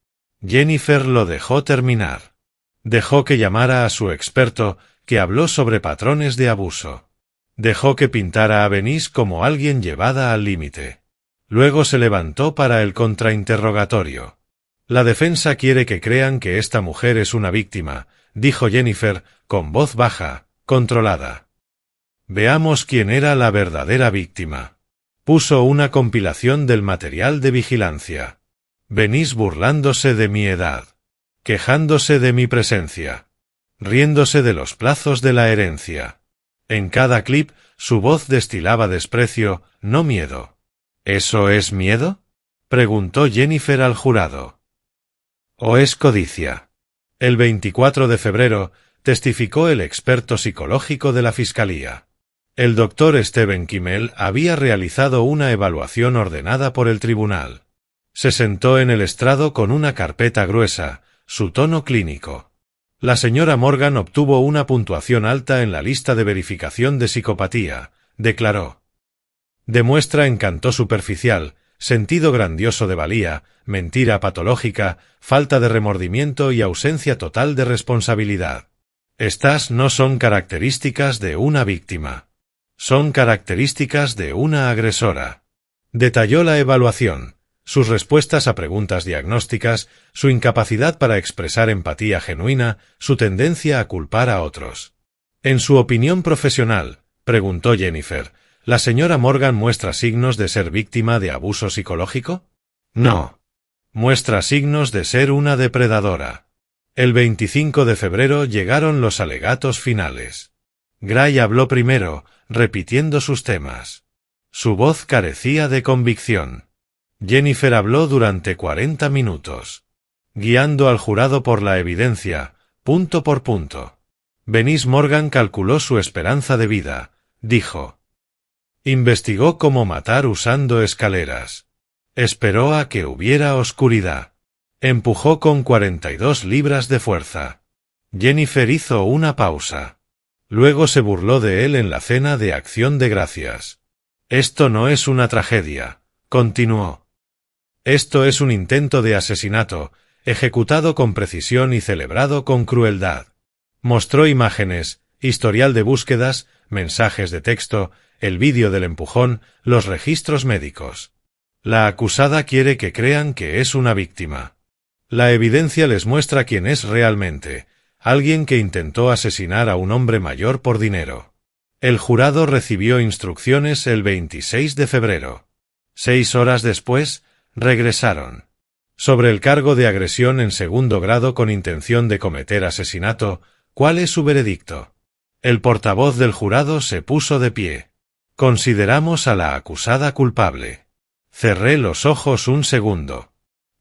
Jennifer lo dejó terminar. Dejó que llamara a su experto, que habló sobre patrones de abuso. Dejó que pintara a Venice como alguien llevada al límite. Luego se levantó para el contrainterrogatorio. La defensa quiere que crean que esta mujer es una víctima, dijo Jennifer, con voz baja, controlada. Veamos quién era la verdadera víctima. Puso una compilación del material de vigilancia. Venice burlándose de mi edad. Quejándose de mi presencia. Riéndose de los plazos de la herencia. En cada clip, su voz destilaba desprecio, no miedo. ¿Eso es miedo?, preguntó Jennifer al jurado. ¿O es codicia? El 24 de febrero, testificó el experto psicológico de la Fiscalía. El doctor Stephen Kimmel había realizado una evaluación ordenada por el tribunal. Se sentó en el estrado con una carpeta gruesa, su tono clínico. La señora Morgan obtuvo una puntuación alta en la lista de verificación de psicopatía, declaró. Demuestra encanto superficial, sentido grandioso de valía, mentira patológica, falta de remordimiento y ausencia total de responsabilidad. Estas no son características de una víctima. Son características de una agresora. Detalló la evaluación, sus respuestas a preguntas diagnósticas, su incapacidad para expresar empatía genuina, su tendencia a culpar a otros. En su opinión profesional, preguntó Jennifer, ¿la señora Morgan muestra signos de ser víctima de abuso psicológico? No. Muestra signos de ser una depredadora. El 25 de febrero llegaron los alegatos finales. Gray habló primero, repitiendo sus temas. Su voz carecía de convicción. Jennifer habló durante 40 minutos, guiando al jurado por la evidencia, punto por punto. Venice Morgan calculó su esperanza de vida, dijo. Investigó cómo matar usando escaleras. Esperó a que hubiera oscuridad. Empujó con 42 libras de fuerza. Jennifer hizo una pausa. Luego se burló de él en la cena de Acción de Gracias. Esto no es una tragedia, continuó. Esto es un intento de asesinato, ejecutado con precisión y celebrado con crueldad. Mostró imágenes, historial de búsquedas, mensajes de texto, el vídeo del empujón, los registros médicos. La acusada quiere que crean que es una víctima. La evidencia les muestra quién es realmente, alguien que intentó asesinar a un hombre mayor por dinero. El jurado recibió instrucciones el 26 de febrero. 6 horas después, regresaron. Sobre el cargo de agresión en segundo grado con intención de cometer asesinato, ¿cuál es su veredicto? El portavoz del jurado se puso de pie. Consideramos a la acusada culpable. Cerré los ojos un segundo.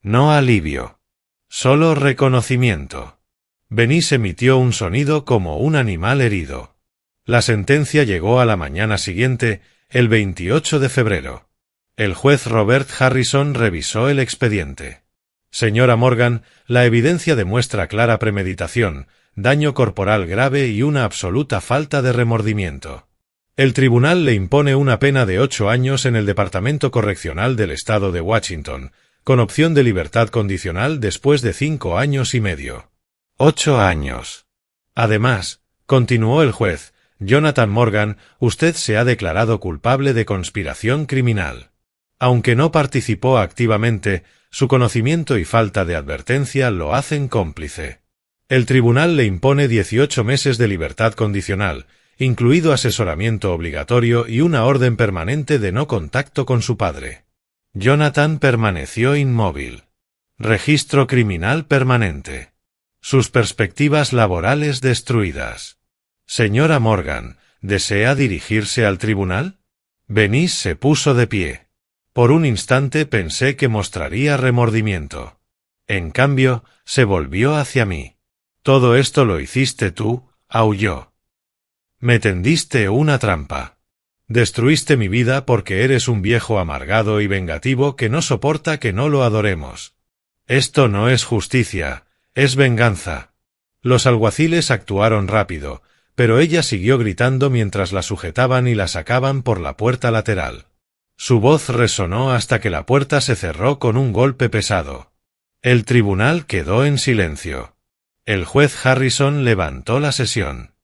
No alivio. Solo reconocimiento. Venice emitió un sonido como un animal herido. La sentencia llegó a la mañana siguiente, el 28 de febrero. El juez Robert Harrison revisó el expediente. Señora Morgan, la evidencia demuestra clara premeditación, daño corporal grave y una absoluta falta de remordimiento. El tribunal le impone una pena de 8 años en el Departamento Correccional del Estado de Washington, con opción de libertad condicional después de 5 años y medio. 8 años. Además, continuó el juez, Jonathan Morgan, usted se ha declarado culpable de conspiración criminal. Aunque no participó activamente, su conocimiento y falta de advertencia lo hacen cómplice. El tribunal le impone 18 meses de libertad condicional, incluido asesoramiento obligatorio y una orden permanente de no contacto con su padre. Jonathan permaneció inmóvil. Registro criminal permanente. Sus perspectivas laborales destruidas. Señora Morgan, ¿desea dirigirse al tribunal? Venice se puso de pie. Por un instante pensé que mostraría remordimiento. En cambio, se volvió hacia mí. «Todo esto lo hiciste tú», aulló. «Me tendiste una trampa. Destruiste mi vida porque eres un viejo amargado y vengativo que no soporta que no lo adoremos. Esto no es justicia, es venganza». Los alguaciles actuaron rápido, pero ella siguió gritando mientras la sujetaban y la sacaban por la puerta lateral. Su voz resonó hasta que la puerta se cerró con un golpe pesado. El tribunal quedó en silencio. El juez Harrison levantó la sesión.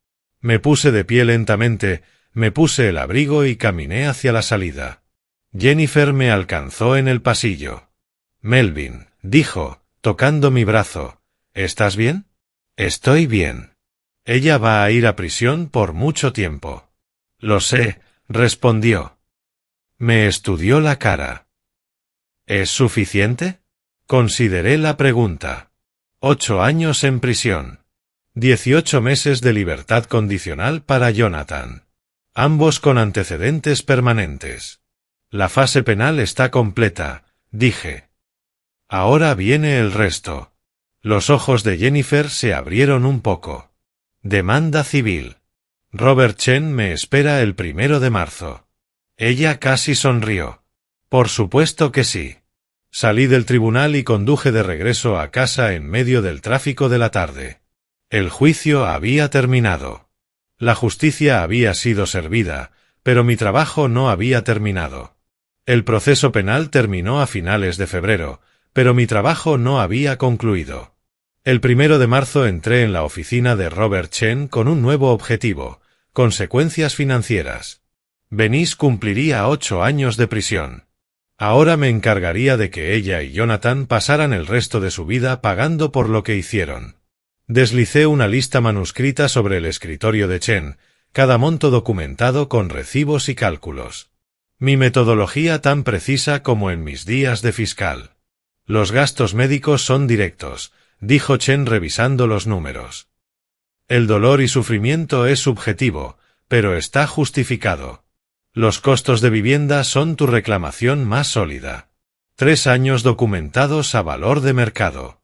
Me puse de pie lentamente, me puse el abrigo y caminé hacia la salida. Jennifer me alcanzó en el pasillo. «Melvin», dijo, tocando mi brazo, «¿estás bien?» «Estoy bien. Ella va a ir a prisión por mucho tiempo». «Lo sé», respondió. Me estudió la cara. «¿Es suficiente?» Consideré la pregunta. 8 años en prisión. 18 meses de libertad condicional para Jonathan. Ambos con antecedentes permanentes. La fase penal está completa, dije. Ahora viene el resto. Los ojos de Jennifer se abrieron un poco. Demanda civil. Robert Chen me espera el 1 de marzo. Ella casi sonrió. Por supuesto que sí. Salí del tribunal y conduje de regreso a casa en medio del tráfico de la tarde. El juicio había terminado. La justicia había sido servida, pero mi trabajo no había terminado. El proceso penal terminó a finales de febrero, pero mi trabajo no había concluido. El 1 de marzo entré en la oficina de Robert Chen con un nuevo objetivo: consecuencias financieras. Venice cumpliría 8 años de prisión. Ahora me encargaría de que ella y Jonathan pasaran el resto de su vida pagando por lo que hicieron. Deslicé una lista manuscrita sobre el escritorio de Chen, cada monto documentado con recibos y cálculos. Mi metodología tan precisa como en mis días de fiscal. Los gastos médicos son directos, dijo Chen revisando los números. El dolor y sufrimiento es subjetivo, pero está justificado. Los costos de vivienda son tu reclamación más sólida. 3 años documentados a valor de mercado.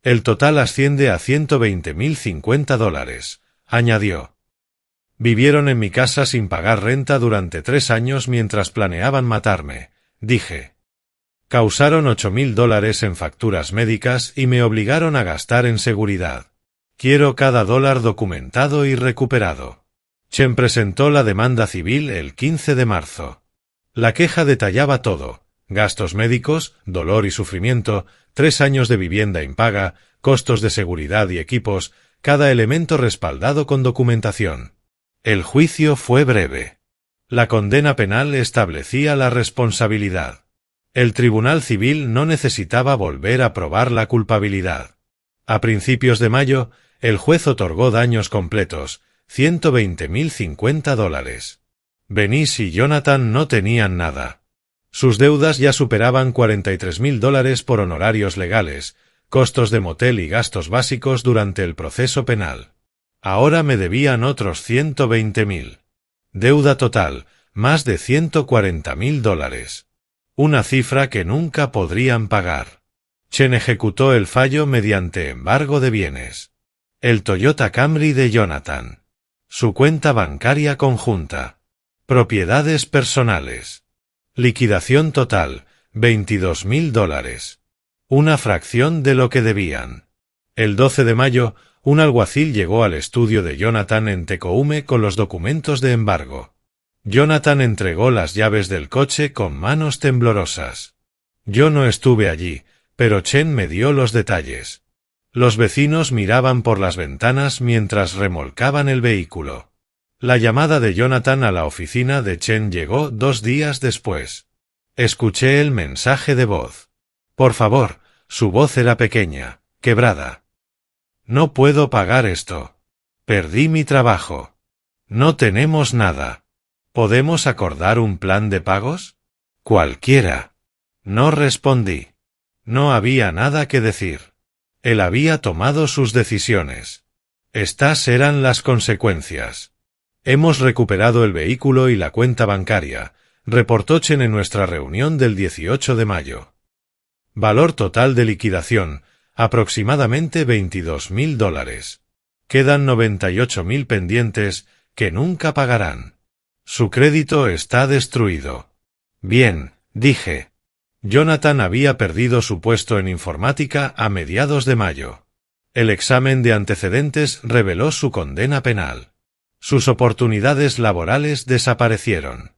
El total asciende a $120.050, añadió. Vivieron en mi casa sin pagar renta durante 3 años mientras planeaban matarme, dije. Causaron $8.000 en facturas médicas y me obligaron a gastar en seguridad. Quiero cada dólar documentado y recuperado. Chen presentó la demanda civil el 15 de marzo. La queja detallaba todo: gastos médicos, dolor y sufrimiento, 3 años de vivienda impaga, costos de seguridad y equipos, cada elemento respaldado con documentación. El juicio fue breve. La condena penal establecía la responsabilidad. El tribunal civil no necesitaba volver a probar la culpabilidad. A principios de mayo, el juez otorgó daños completos, $120.050. Venice y Jonathan no tenían nada. Sus deudas ya superaban $43.000 por honorarios legales, costos de motel y gastos básicos durante el proceso penal. Ahora me debían otros $120.000. Deuda total, más de $140.000. Una cifra que nunca podrían pagar. Chen ejecutó el fallo mediante embargo de bienes. El Toyota Camry de Jonathan. Su cuenta bancaria conjunta. Propiedades personales. Liquidación total, $22.000. Una fracción de lo que debían. El 12 de mayo, un alguacil llegó al estudio de Jonathan en Tecoume con los documentos de embargo. Jonathan entregó las llaves del coche con manos temblorosas. Yo no estuve allí, pero Chen me dio los detalles. Los vecinos miraban por las ventanas mientras remolcaban el vehículo. La llamada de Jonathan a la oficina de Chen llegó 2 días después. Escuché el mensaje de voz. Por favor, su voz era pequeña, quebrada. No puedo pagar esto. Perdí mi trabajo. No tenemos nada. ¿Podemos acordar un plan de pagos? Cualquiera. No respondí. No había nada que decir. Él había tomado sus decisiones. Estas eran las consecuencias. Hemos recuperado el vehículo y la cuenta bancaria, reportó Chen en nuestra reunión del 18 de mayo. Valor total de liquidación, aproximadamente $22.000. Quedan 98.000 pendientes que nunca pagarán. Su crédito está destruido. Bien, dije. Jonathan había perdido su puesto en informática a mediados de mayo. El examen de antecedentes reveló su condena penal. Sus oportunidades laborales desaparecieron.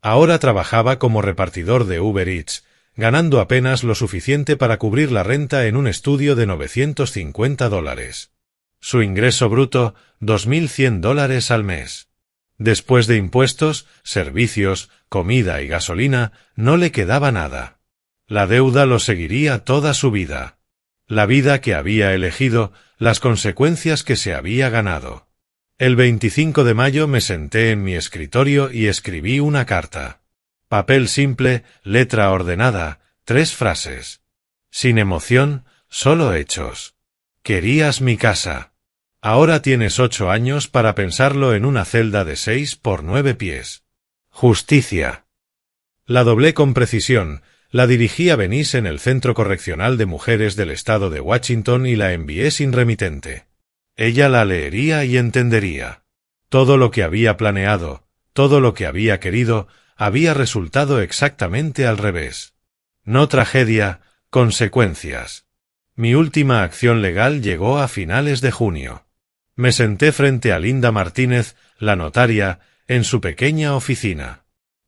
Ahora trabajaba como repartidor de Uber Eats, ganando apenas lo suficiente para cubrir la renta en un estudio de $950. Su ingreso bruto, $2.100 al mes. Después de impuestos, servicios, comida y gasolina, no le quedaba nada. La deuda lo seguiría toda su vida. La vida que había elegido, las consecuencias que se había ganado. El 25 de mayo me senté en mi escritorio y escribí una carta. Papel simple, letra ordenada, 3 frases. Sin emoción, solo hechos. Querías mi casa. Ahora tienes 8 años para pensarlo en una celda de 6 por 9 pies. Justicia. La doblé con precisión, la dirigí a Venice en el Centro Correccional de Mujeres del Estado de Washington y la envié sin remitente. Ella la leería y entendería. Todo lo que había planeado, todo lo que había querido, había resultado exactamente al revés. No tragedia, consecuencias. Mi última acción legal llegó a finales de junio. Me senté frente a Linda Martínez, la notaria, en su pequeña oficina.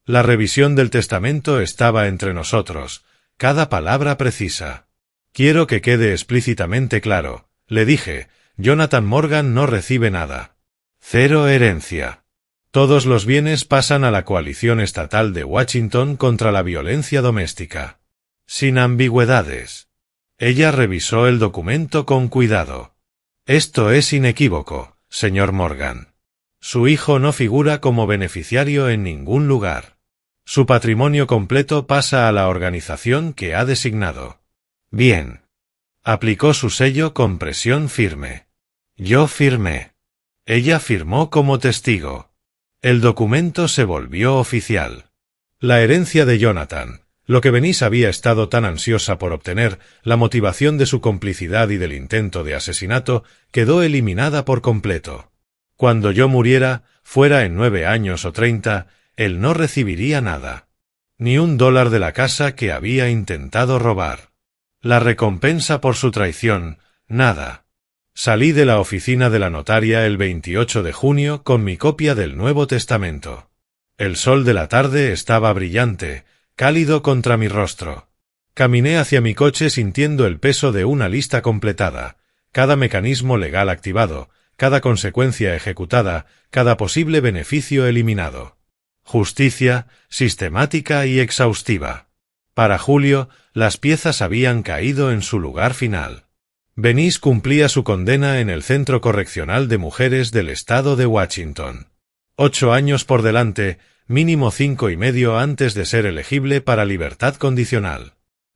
La revisión del testamento estaba entre nosotros, cada palabra precisa. Quiero que quede explícitamente claro, le dije, Jonathan Morgan no recibe nada. 0 herencia. Todos los bienes pasan a la coalición estatal de Washington contra la violencia doméstica. Sin ambigüedades. Ella revisó el documento con cuidado. Esto es inequívoco, señor Morgan. Su hijo no figura como beneficiario en ningún lugar. Su patrimonio completo pasa a la organización que ha designado. Bien. Aplicó su sello con presión firme. Yo firmé. Ella firmó como testigo. El documento se volvió oficial. La herencia de Jonathan, lo que Venice había estado tan ansiosa por obtener, la motivación de su complicidad y del intento de asesinato, quedó eliminada por completo. Cuando yo muriera, fuera en 9 años o 30, él no recibiría nada. Ni $1 de la casa que había intentado robar. La recompensa por su traición, nada. Salí de la oficina de la notaria el 28 de junio con mi copia del Nuevo Testamento. El sol de la tarde estaba brillante, cálido contra mi rostro. Caminé hacia mi coche sintiendo el peso de una lista completada, cada mecanismo legal activado, cada consecuencia ejecutada, cada posible beneficio eliminado. Justicia, sistemática y exhaustiva. Para julio, las piezas habían caído en su lugar final. Venice cumplía su condena en el Centro Correccional de Mujeres del Estado de Washington. 8 años por delante, mínimo 5 y medio antes de ser elegible para libertad condicional.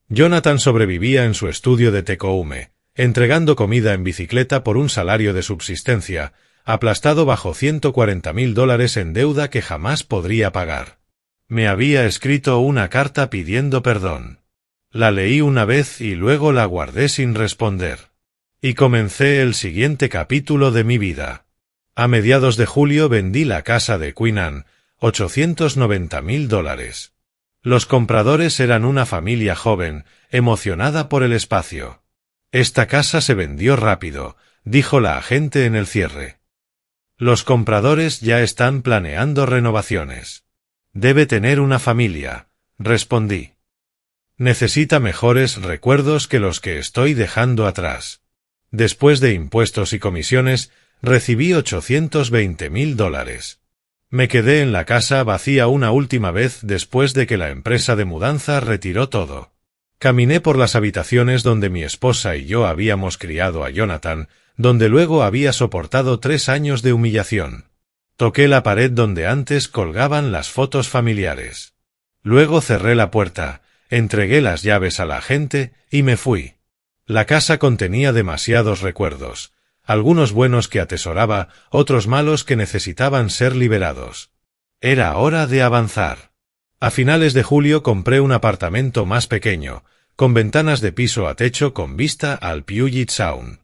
Jonathan sobrevivía en su estudio de Tecoume, entregando comida en bicicleta por un salario de subsistencia, aplastado bajo $140.000 en deuda que jamás podría pagar. Me había escrito una carta pidiendo perdón. La leí una vez y luego la guardé sin responder. Y comencé el siguiente capítulo de mi vida. A mediados de julio vendí la casa de Queen Anne, $890.000. Los compradores eran una familia joven, emocionada por el espacio. Esta casa se vendió rápido, dijo la agente en el cierre. Los compradores ya están planeando renovaciones. Debe tener una familia, respondí. Necesita mejores recuerdos que los que estoy dejando atrás. Después de impuestos y comisiones, recibí $820.000. Me quedé en la casa vacía una última vez después de que la empresa de mudanza retiró todo. Caminé por las habitaciones donde mi esposa y yo habíamos criado a Jonathan, donde luego había soportado 3 años de humillación. Toqué la pared donde antes colgaban las fotos familiares. Luego cerré la puerta, entregué las llaves a la agente y me fui. La casa contenía demasiados recuerdos, algunos buenos que atesoraba, otros malos que necesitaban ser liberados. Era hora de avanzar. A finales de julio compré un apartamento más pequeño, con ventanas de piso a techo con vista al Puget Sound.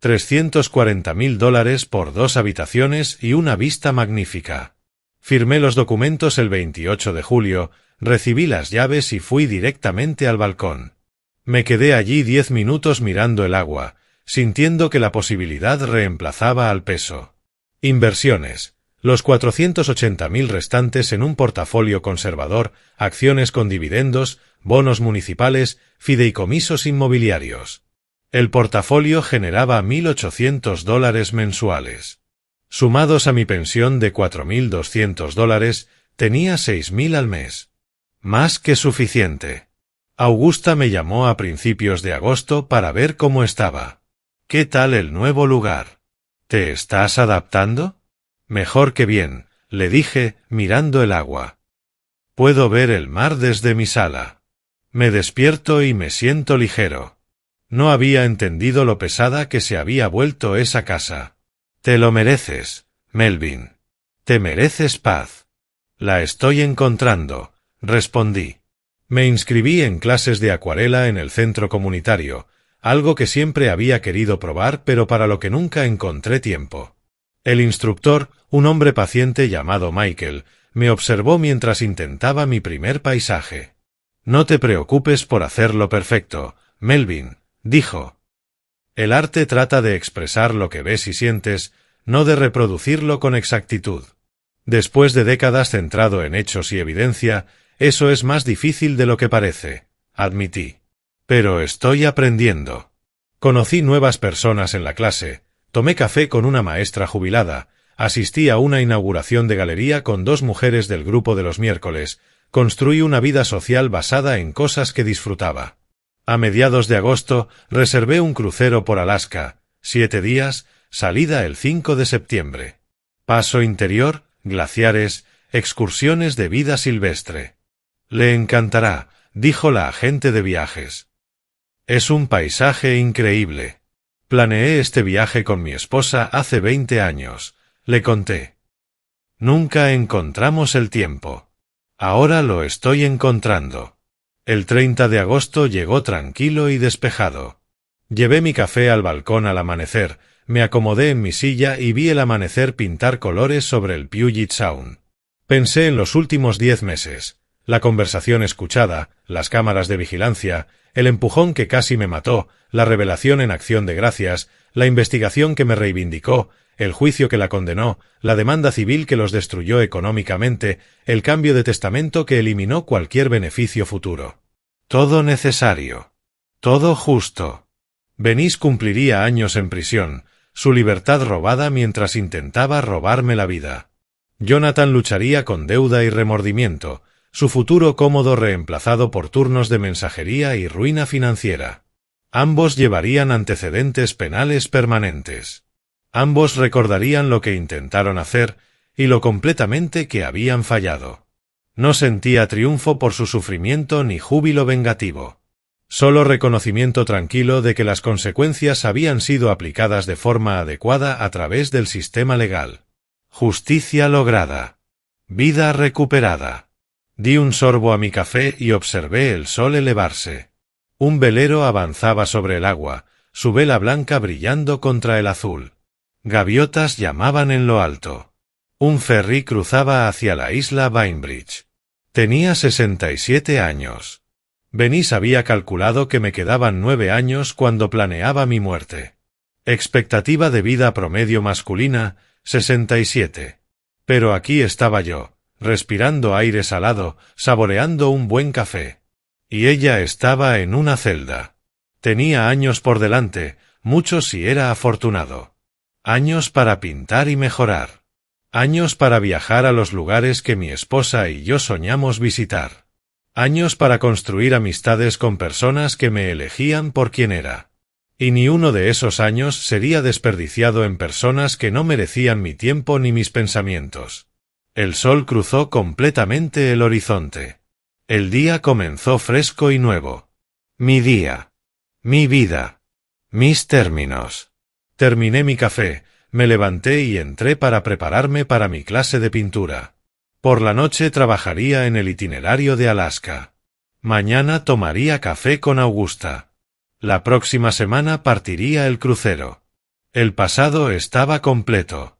$340,000 por 2 habitaciones y una vista magnífica. Firmé los documentos el 28 de julio, recibí las llaves y fui directamente al balcón. Me quedé allí 10 minutos mirando el agua, sintiendo que la posibilidad reemplazaba al peso. Inversiones. Los 480,000 restantes en un portafolio conservador, acciones con dividendos, bonos municipales, fideicomisos inmobiliarios. El portafolio generaba $1,800 mensuales. Sumados a mi pensión de $4,200, tenía $6,000 al mes. Más que suficiente. Augusta me llamó a principios de agosto para ver cómo estaba. ¿Qué tal el nuevo lugar? ¿Te estás adaptando? Mejor que bien, le dije, mirando el agua. Puedo ver el mar desde mi sala. Me despierto y me siento ligero. No había entendido lo pesada que se había vuelto esa casa. Te lo mereces, Melvin. Te mereces paz. La estoy encontrando, respondí. Me inscribí en clases de acuarela en el centro comunitario, algo que siempre había querido probar pero para lo que nunca encontré tiempo. El instructor, un hombre paciente llamado Michael, me observó mientras intentaba mi primer paisaje. No te preocupes por hacerlo perfecto, Melvin, dijo. El arte trata de expresar lo que ves y sientes, no de reproducirlo con exactitud. Después de décadas centrado en hechos y evidencia, eso es más difícil de lo que parece, admití. Pero estoy aprendiendo. Conocí nuevas personas en la clase, tomé café con una maestra jubilada, asistí a una inauguración de galería con 2 mujeres del grupo de los miércoles, construí una vida social basada en cosas que disfrutaba. A mediados de agosto reservé un crucero por Alaska, 7 días, salida el 5 de septiembre. Paso interior, glaciares, excursiones de vida silvestre. Le encantará, dijo la agente de viajes. Es un paisaje increíble. Planeé este viaje con mi esposa hace 20 años, le conté. Nunca encontramos el tiempo. Ahora lo estoy encontrando. El 30 de agosto llegó tranquilo y despejado. Llevé mi café al balcón al amanecer, me acomodé en mi silla y vi el amanecer pintar colores sobre el Puget Sound. Pensé en los últimos 10 meses, la conversación escuchada, las cámaras de vigilancia, el empujón que casi me mató, la revelación en Acción de Gracias, la investigación que me reivindicó, el juicio que la condenó, la demanda civil que los destruyó económicamente, el cambio de testamento que eliminó cualquier beneficio futuro. Todo necesario. Todo justo. Benís cumpliría años en prisión, su libertad robada mientras intentaba robarme la vida. Jonathan lucharía con deuda y remordimiento, su futuro cómodo reemplazado por turnos de mensajería y ruina financiera. Ambos llevarían antecedentes penales permanentes. Ambos recordarían lo que intentaron hacer y lo completamente que habían fallado. No sentía triunfo por su sufrimiento ni júbilo vengativo. Solo reconocimiento tranquilo de que las consecuencias habían sido aplicadas de forma adecuada a través del sistema legal. Justicia lograda. Vida recuperada. Di un sorbo a mi café y observé el sol elevarse. Un velero avanzaba sobre el agua, su vela blanca brillando contra el azul. Gaviotas llamaban en lo alto. Un ferry cruzaba hacia la isla Bainbridge. Tenía 67 años. Benís había calculado que me quedaban 9 años cuando planeaba mi muerte. Expectativa de vida promedio masculina, 67. Pero aquí estaba yo, respirando aire salado, saboreando un buen café. Y ella estaba en una celda. Tenía años por delante, muchos si era afortunado. Años para pintar y mejorar. Años para viajar a los lugares que mi esposa y yo soñamos visitar. Años para construir amistades con personas que me elegían por quien era. Y ni uno de esos años sería desperdiciado en personas que no merecían mi tiempo ni mis pensamientos. El sol cruzó completamente el horizonte. El día comenzó fresco y nuevo. Mi día. Mi vida. Mis términos. Terminé mi café, me levanté y entré para prepararme para mi clase de pintura. Por la noche trabajaría en el itinerario de Alaska. Mañana tomaría café con Augusta. La próxima semana partiría el crucero. El pasado estaba completo.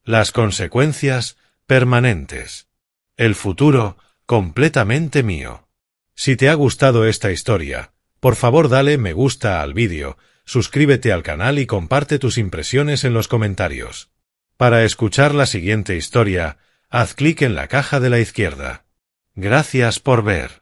Las consecuencias, permanentes. El futuro, completamente mío. Si te ha gustado esta historia, por favor dale me gusta al vídeo, suscríbete al canal y comparte tus impresiones en los comentarios. Para escuchar la siguiente historia, haz clic en la caja de la izquierda. Gracias por ver.